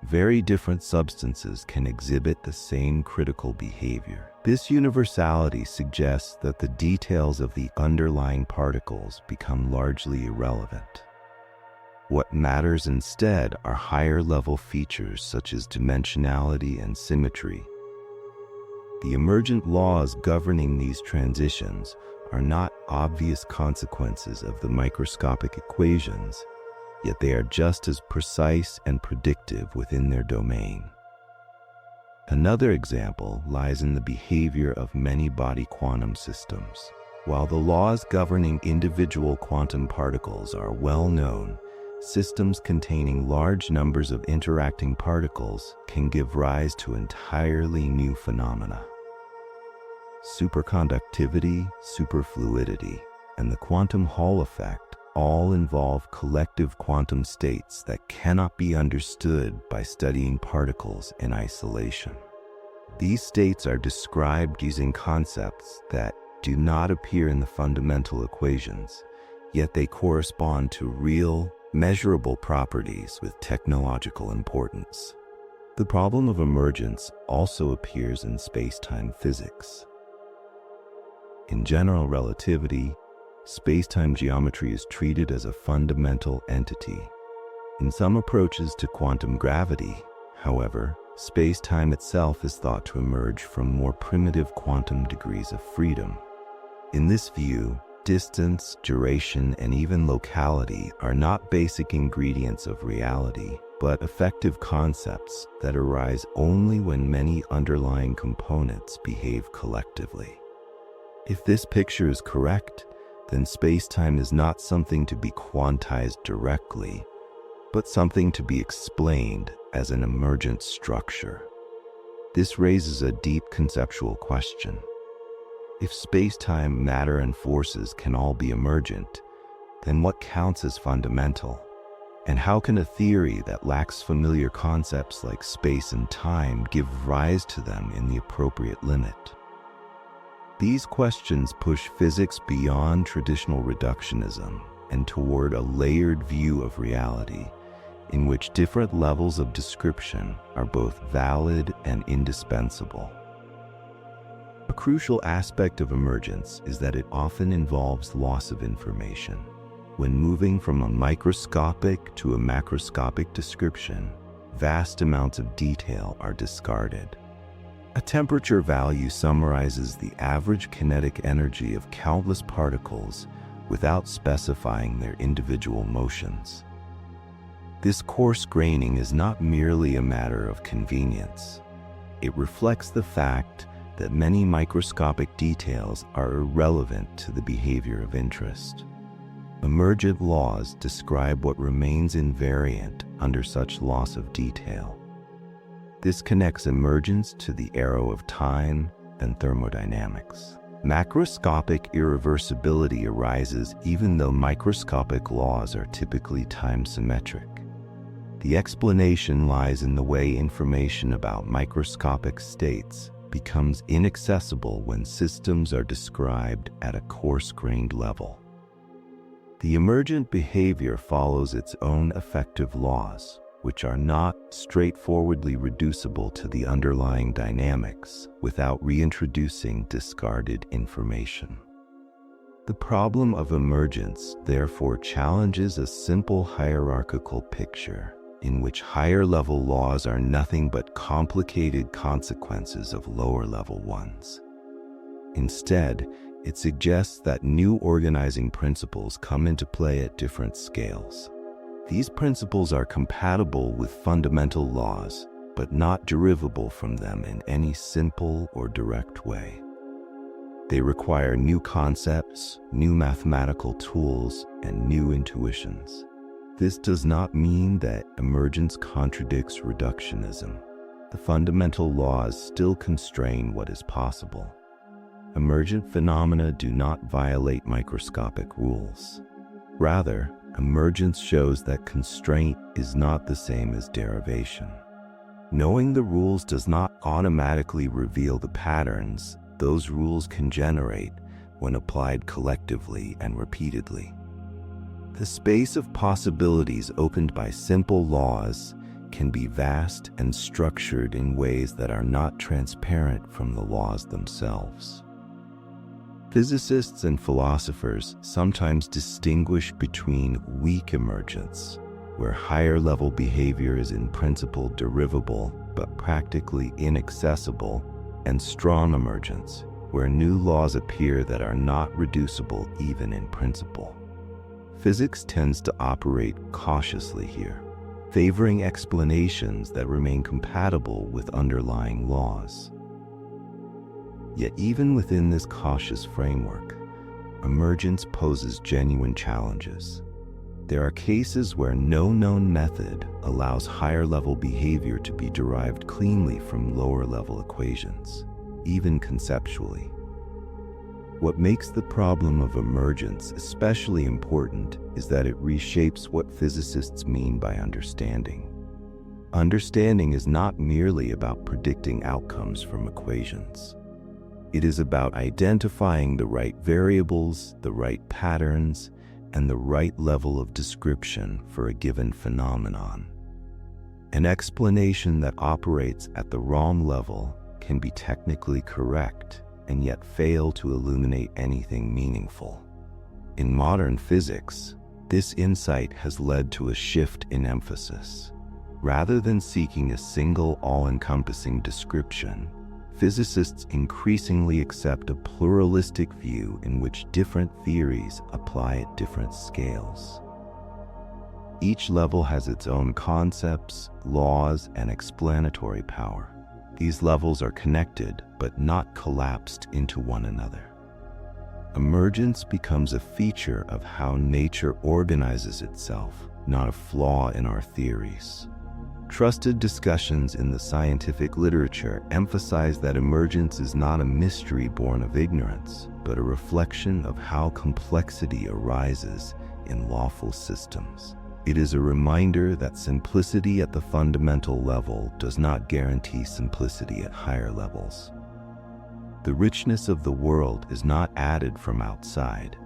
Very different substances can exhibit the same critical behavior. This universality suggests that the details of the underlying particles become largely irrelevant. What matters instead are higher-level features such as dimensionality and symmetry. The emergent laws governing these transitions are not obvious consequences of the microscopic equations, yet they are just as precise and predictive within their domain. Another example lies in the behavior of many-body quantum systems. While the laws governing individual quantum particles are well known, systems containing large numbers of interacting particles can give rise to entirely new phenomena. Superconductivity, superfluidity, and the quantum Hall effect all involve collective quantum states that cannot be understood by studying particles in isolation. These states are described using concepts that do not appear in the fundamental equations, yet they correspond to real, measurable properties with technological importance. The problem of emergence also appears in space-time physics. In general relativity, space-time geometry is treated as a fundamental entity. In some approaches to quantum gravity, however, space-time itself is thought to emerge from more primitive quantum degrees of freedom. In this view, distance, duration, and even locality are not basic ingredients of reality, but effective concepts that arise only when many underlying components behave collectively. If this picture is correct, then space-time is not something to be quantized directly, but something to be explained as an emergent structure. This raises a deep conceptual question. If space-time, matter, and forces can all be emergent, then what counts as fundamental? And how can a theory that lacks familiar concepts like space and time give rise to them in the appropriate limit? These questions push physics beyond traditional reductionism and toward a layered view of reality, in which different levels of description are both valid and indispensable. A crucial aspect of emergence is that it often involves loss of information. When moving from a microscopic to a macroscopic description, vast amounts of detail are discarded. A temperature value summarizes the average kinetic energy of countless particles without specifying their individual motions. This coarse graining is not merely a matter of convenience. It reflects the fact that many microscopic details are irrelevant to the behavior of interest. Emergent laws describe what remains invariant under such loss of detail. This connects emergence to the arrow of time and thermodynamics. Macroscopic irreversibility arises even though microscopic laws are typically time-symmetric. The explanation lies in the way information about microscopic states becomes inaccessible when systems are described at a coarse-grained level. The emergent behavior follows its own effective laws, which are not straightforwardly reducible to the underlying dynamics without reintroducing discarded information. The problem of emergence therefore challenges a simple hierarchical picture in which higher-level laws are nothing but complicated consequences of lower-level ones. Instead, it suggests that new organizing principles come into play at different scales. These principles are compatible with fundamental laws, but not derivable from them in any simple or direct way. They require new concepts, new mathematical tools, and new intuitions. This does not mean that emergence contradicts reductionism. The fundamental laws still constrain what is possible. Emergent phenomena do not violate microscopic rules. Rather, emergence shows that constraint is not the same as derivation. Knowing the rules does not automatically reveal the patterns those rules can generate when applied collectively and repeatedly. The space of possibilities opened by simple laws can be vast and structured in ways that are not transparent from the laws themselves. Physicists and philosophers sometimes distinguish between weak emergence, where higher-level behavior is in principle derivable but practically inaccessible, and strong emergence, where new laws appear that are not reducible even in principle. Physics tends to operate cautiously here, favoring explanations that remain compatible with underlying laws. Yet even within this cautious framework, emergence poses genuine challenges. There are cases where no known method allows higher-level behavior to be derived cleanly from lower-level equations, even conceptually. What makes the problem of emergence especially important is that it reshapes what physicists mean by understanding. Understanding is not merely about predicting outcomes from equations. It is about identifying the right variables, the right patterns, and the right level of description for a given phenomenon. An explanation that operates at the wrong level can be technically correct and yet fail to illuminate anything meaningful. In modern physics, this insight has led to a shift in emphasis. Rather than seeking a single all-encompassing description, physicists increasingly accept a pluralistic view in which different theories apply at different scales. Each level has its own concepts, laws, and explanatory power. These levels are connected but not collapsed into one another. Emergence becomes a feature of how nature organizes itself, not a flaw in our theories. Trusted discussions in the scientific literature emphasize that emergence is not a mystery born of ignorance, but a reflection of how complexity arises in lawful systems. It is a reminder that simplicity at the fundamental level does not guarantee simplicity at higher levels. The richness of the world is not added from outside.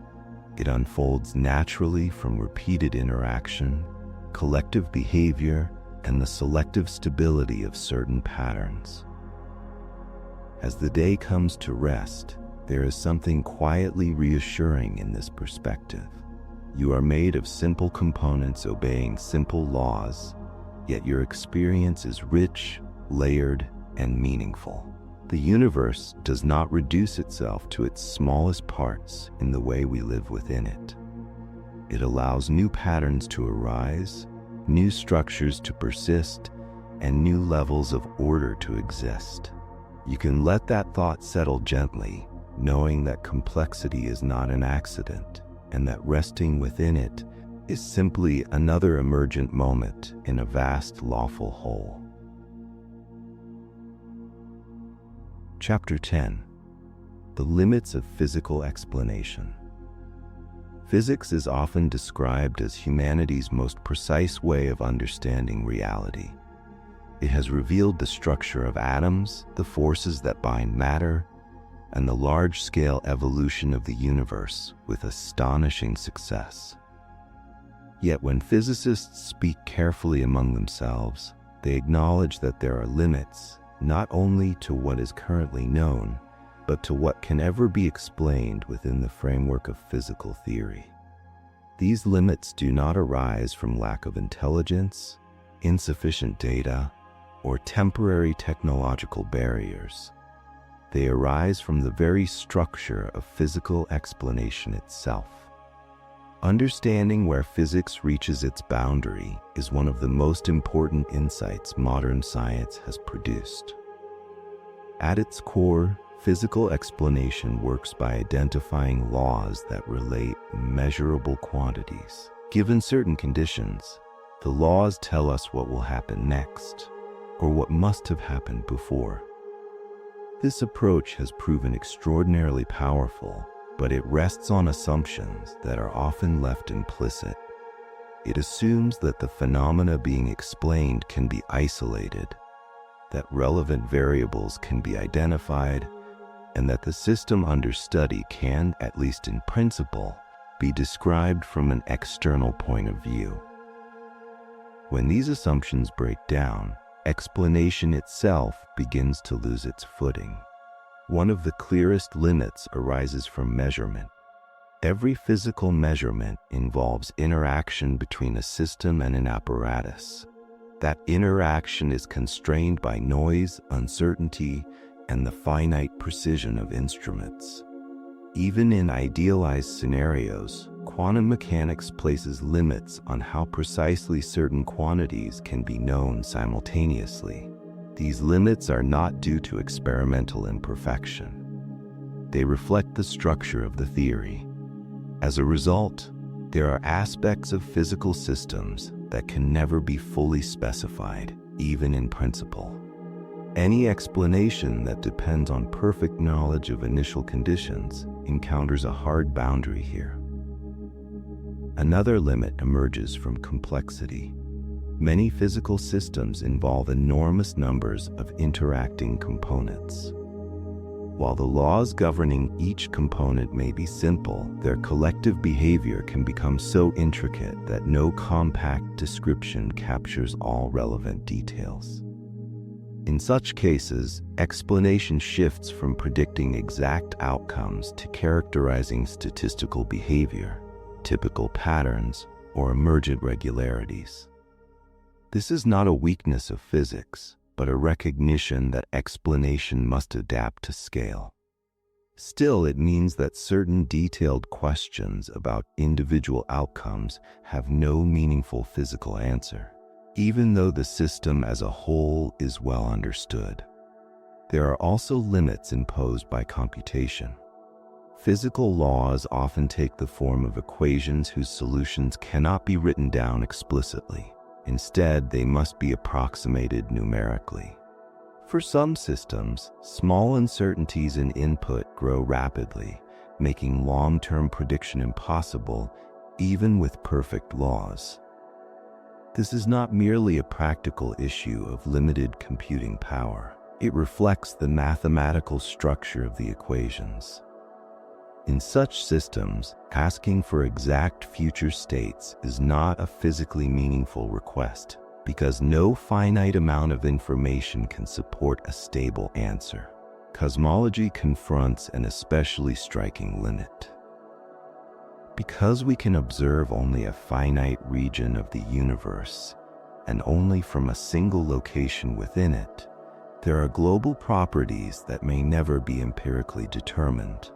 It unfolds naturally from repeated interaction, collective behavior, and the selective stability of certain patterns. As the day comes to rest, there is something quietly reassuring in this perspective. You are made of simple components obeying simple laws, yet your experience is rich, layered, and meaningful. The universe does not reduce itself to its smallest parts in the way we live within it. It allows new patterns to arise, new structures to persist, and new levels of order to exist. You can let that thought settle gently, knowing that complexity is not an accident, and that resting within it is simply another emergent moment in a vast lawful whole. Chapter 10. The Limits of Physical Explanation. Physics is often described as humanity's most precise way of understanding reality. It has revealed the structure of atoms, the forces that bind matter, and the large-scale evolution of the universe with astonishing success. Yet when physicists speak carefully among themselves, they acknowledge that there are limits, not only to what is currently known, but to what can ever be explained within the framework of physical theory. These limits do not arise from lack of intelligence, insufficient data, or temporary technological barriers. They arise from the very structure of physical explanation itself. Understanding where physics reaches its boundary is one of the most important insights modern science has produced. At its core, physical explanation works by identifying laws that relate measurable quantities. Given certain conditions, the laws tell us what will happen next, or what must have happened before. This approach has proven extraordinarily powerful, but it rests on assumptions that are often left implicit. It assumes that the phenomena being explained can be isolated, that relevant variables can be identified, and that the system under study can, at least in principle, be described from an external point of view. When these assumptions break down, explanation itself begins to lose its footing. One of the clearest limits arises from measurement. Every physical measurement involves interaction between a system and an apparatus. That interaction is constrained by noise, uncertainty, and the finite precision of instruments. Even in idealized scenarios, quantum mechanics places limits on how precisely certain quantities can be known simultaneously. These limits are not due to experimental imperfection. They reflect the structure of the theory. As a result, there are aspects of physical systems that can never be fully specified, even in principle. Any explanation that depends on perfect knowledge of initial conditions encounters a hard boundary here. Another limit emerges from complexity. Many physical systems involve enormous numbers of interacting components. While the laws governing each component may be simple, their collective behavior can become so intricate that no compact description captures all relevant details. In such cases, explanation shifts from predicting exact outcomes to characterizing statistical behavior, typical patterns, or emergent regularities. This is not a weakness of physics, but a recognition that explanation must adapt to scale. Still, it means that certain detailed questions about individual outcomes have no meaningful physical answer, even though the system as a whole is well understood. There are also limits imposed by computation. Physical laws often take the form of equations whose solutions cannot be written down explicitly. Instead, they must be approximated numerically. For some systems, small uncertainties in input grow rapidly, making long-term prediction impossible, even with perfect laws. This is not merely a practical issue of limited computing power. It reflects the mathematical structure of the equations. In such systems, asking for exact future states is not a physically meaningful request, because no finite amount of information can support a stable answer. Cosmology confronts an especially striking limit. Because we can observe only a finite region of the universe, and only from a single location within it, there are global properties that may never be empirically determined.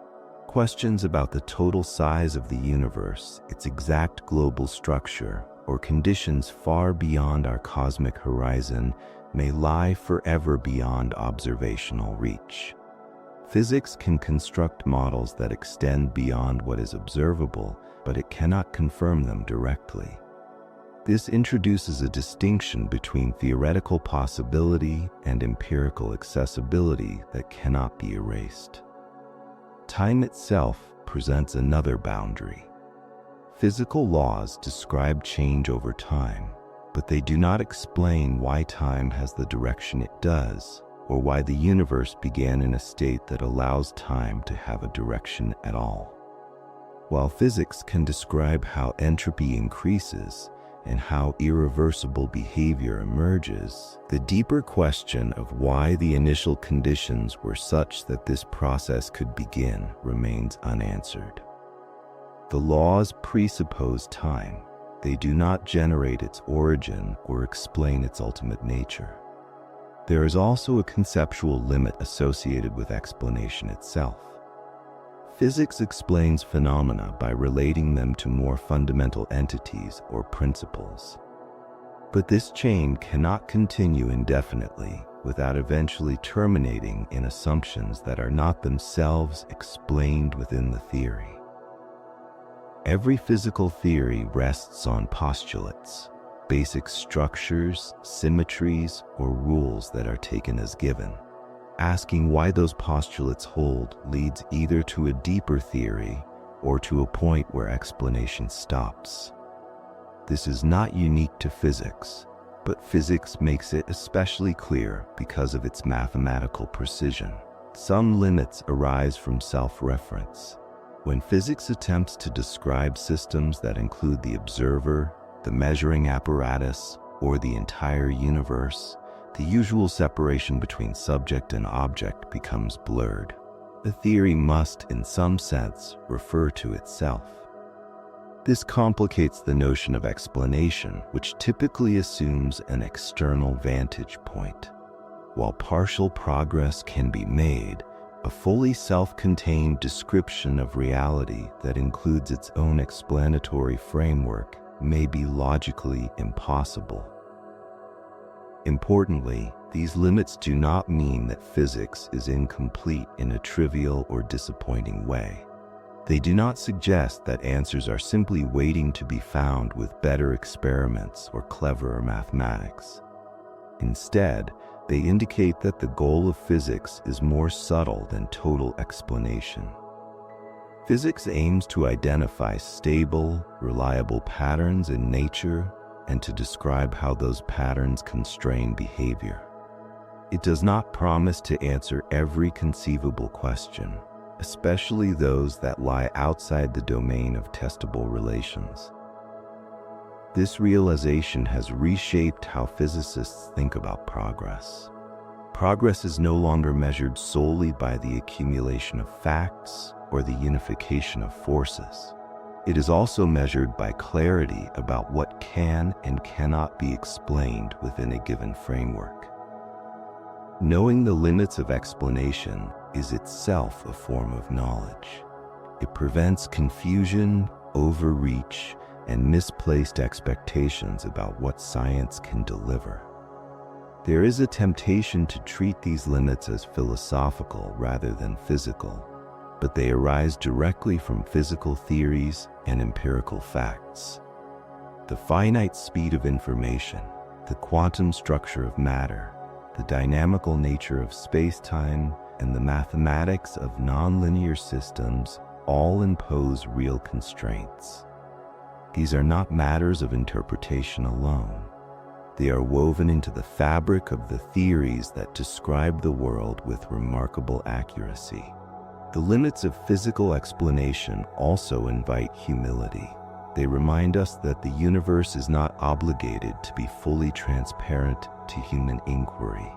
Questions about the total size of the universe, its exact global structure, or conditions far beyond our cosmic horizon may lie forever beyond observational reach. Physics can construct models that extend beyond what is observable, but it cannot confirm them directly. This introduces a distinction between theoretical possibility and empirical accessibility that cannot be erased. Time itself presents another boundary. Physical laws describe change over time, but they do not explain why time has the direction it does, or why the universe began in a state that allows time to have a direction at all. While physics can describe how entropy increases and how irreversible behavior emerges, the deeper question of why the initial conditions were such that this process could begin remains unanswered. The laws presuppose time. They do not generate its origin or explain its ultimate nature. There is also a conceptual limit associated with explanation itself. Physics explains phenomena by relating them to more fundamental entities or principles. But this chain cannot continue indefinitely without eventually terminating in assumptions that are not themselves explained within the theory. Every physical theory rests on postulates, basic structures, symmetries, or rules that are taken as given. Asking why those postulates hold leads either to a deeper theory or to a point where explanation stops. This is not unique to physics, but physics makes it especially clear because of its mathematical precision. Some limits arise from self-reference. When physics attempts to describe systems that include the observer, the measuring apparatus, or the entire universe, the usual separation between subject and object becomes blurred. The theory must, in some sense, refer to itself. This complicates the notion of explanation, which typically assumes an external vantage point. While partial progress can be made, a fully self-contained description of reality that includes its own explanatory framework may be logically impossible. Importantly, these limits do not mean that physics is incomplete in a trivial or disappointing way. They do not suggest that answers are simply waiting to be found with better experiments or cleverer mathematics. Instead, they indicate that the goal of physics is more subtle than total explanation. Physics aims to identify stable, reliable patterns in nature and to describe how those patterns constrain behavior. It does not promise to answer every conceivable question, especially those that lie outside the domain of testable relations. This realization has reshaped how physicists think about progress. Progress is no longer measured solely by the accumulation of facts or the unification of forces. It is also measured by clarity about what can and cannot be explained within a given framework. Knowing the limits of explanation is itself a form of knowledge. It prevents confusion, overreach, and misplaced expectations about what science can deliver. There is a temptation to treat these limits as philosophical rather than physical, but they arise directly from physical theories and empirical facts. The finite speed of information, the quantum structure of matter, the dynamical nature of space-time, and the mathematics of nonlinear systems all impose real constraints. These are not matters of interpretation alone. They are woven into the fabric of the theories that describe the world with remarkable accuracy. The limits of physical explanation also invite humility. They remind us that the universe is not obligated to be fully transparent to human inquiry.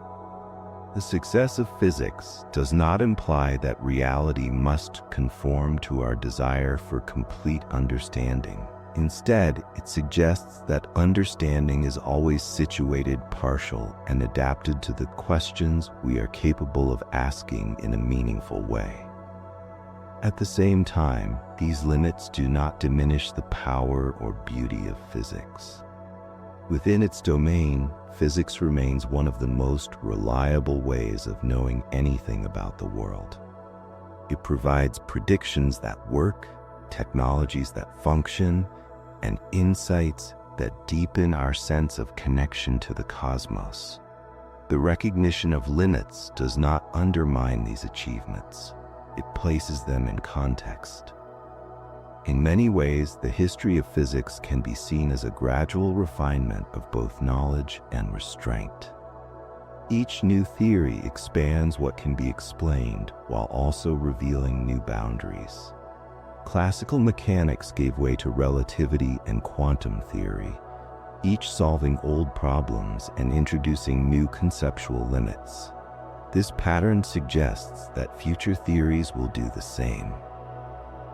The success of physics does not imply that reality must conform to our desire for complete understanding. Instead, it suggests that understanding is always situated, partial, and adapted to the questions we are capable of asking in a meaningful way. At the same time, these limits do not diminish the power or beauty of physics. Within its domain, physics remains one of the most reliable ways of knowing anything about the world. It provides predictions that work, technologies that function, and insights that deepen our sense of connection to the cosmos. The recognition of limits does not undermine these achievements. It places them in context. In many ways, the history of physics can be seen as a gradual refinement of both knowledge and restraint. Each new theory expands what can be explained while also revealing new boundaries. Classical mechanics gave way to relativity and quantum theory, each solving old problems and introducing new conceptual limits. This pattern suggests that future theories will do the same.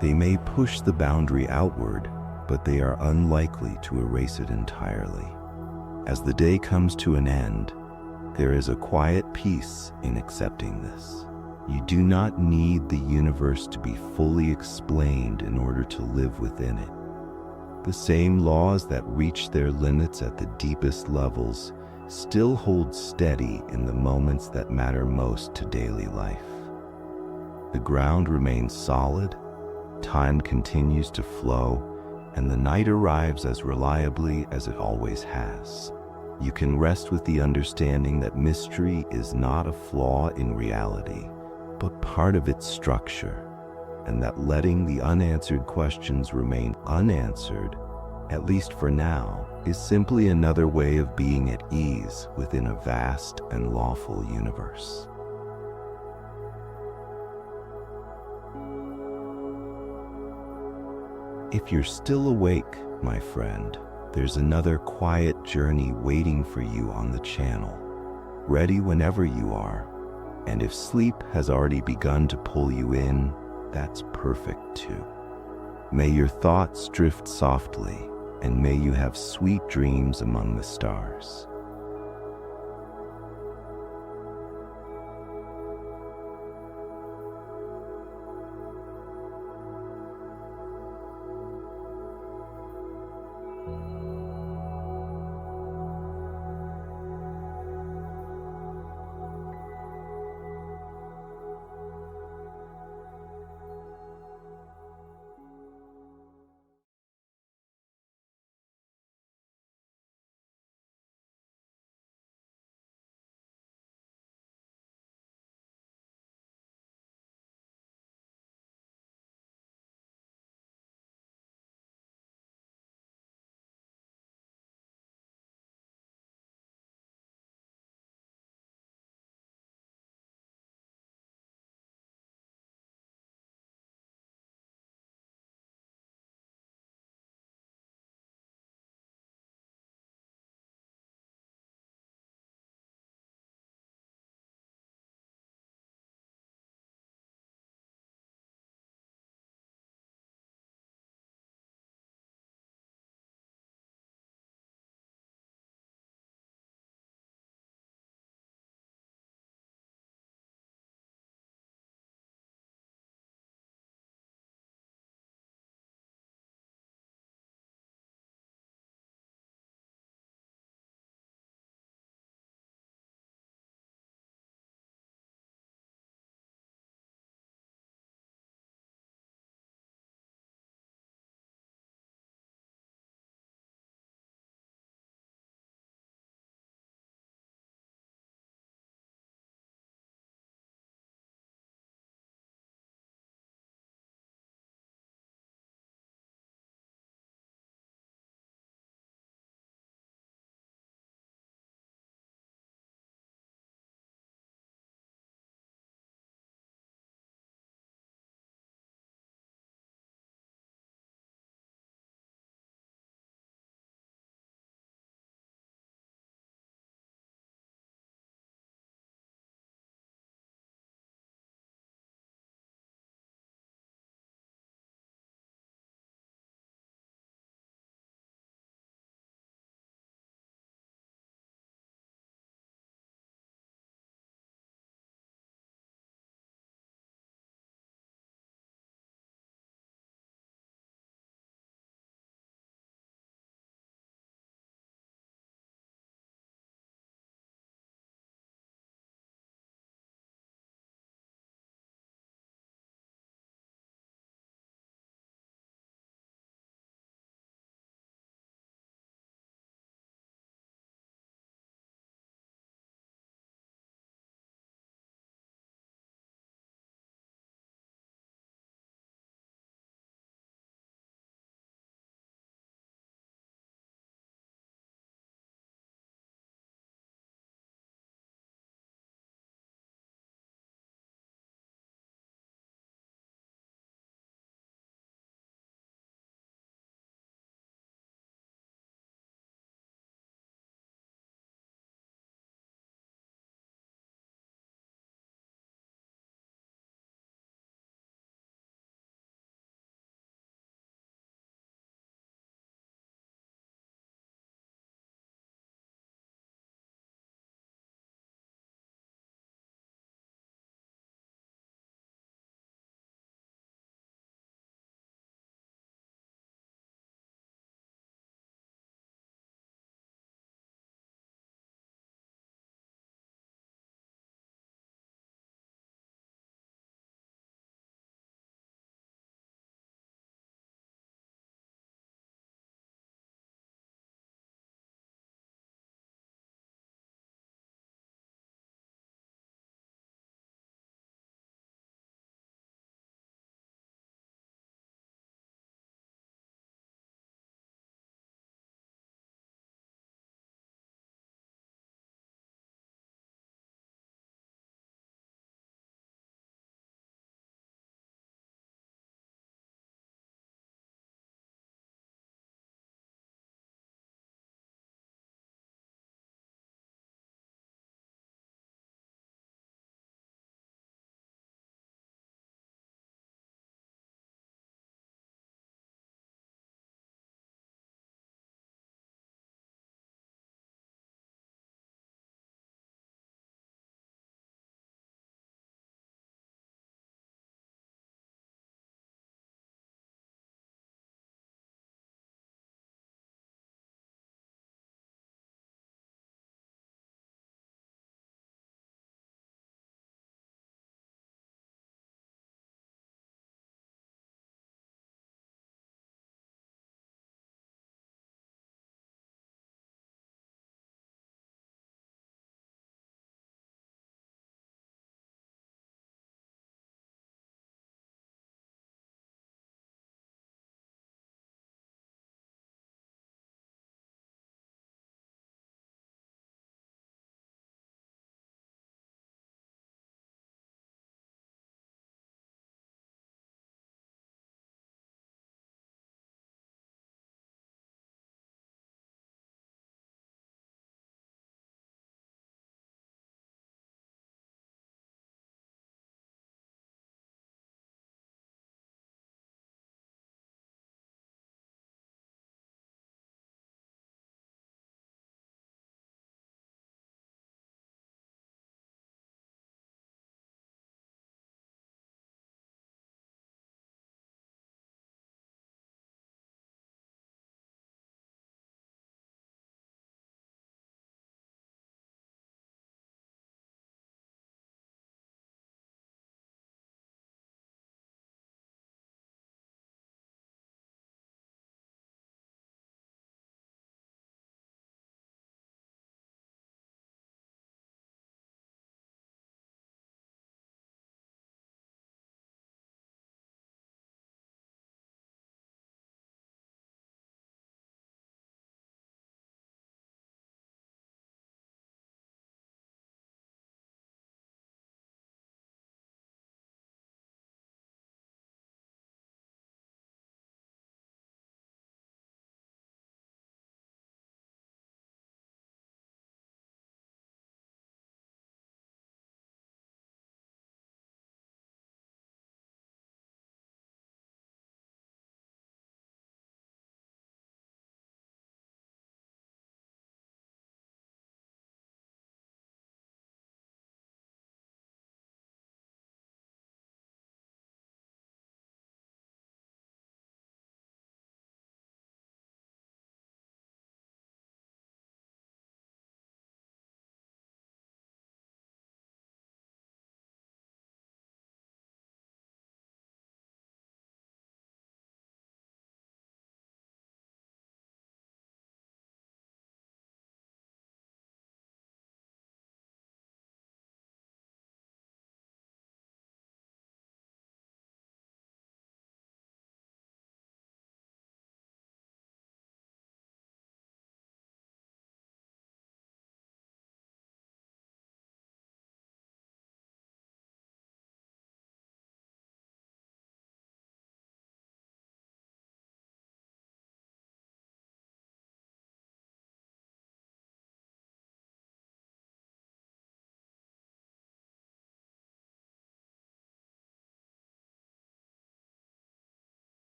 They may push the boundary outward, but they are unlikely to erase it entirely. As the day comes to an end, there is a quiet peace in accepting this. You do not need the universe to be fully explained in order to live within it. The same laws that reach their limits at the deepest levels still hold steady in the moments that matter most to daily life. The ground remains solid, time continues to flow, and the night arrives as reliably as it always has. You can rest with the understanding that mystery is not a flaw in reality, but part of its structure, and that letting the unanswered questions remain unanswered, at least for now, is simply another way of being at ease within a vast and lawful universe. If you're still awake, my friend, there's another quiet journey waiting for you on the channel, ready whenever you are. And if sleep has already begun to pull you in, that's perfect too. May your thoughts drift softly, and may you have sweet dreams among the stars.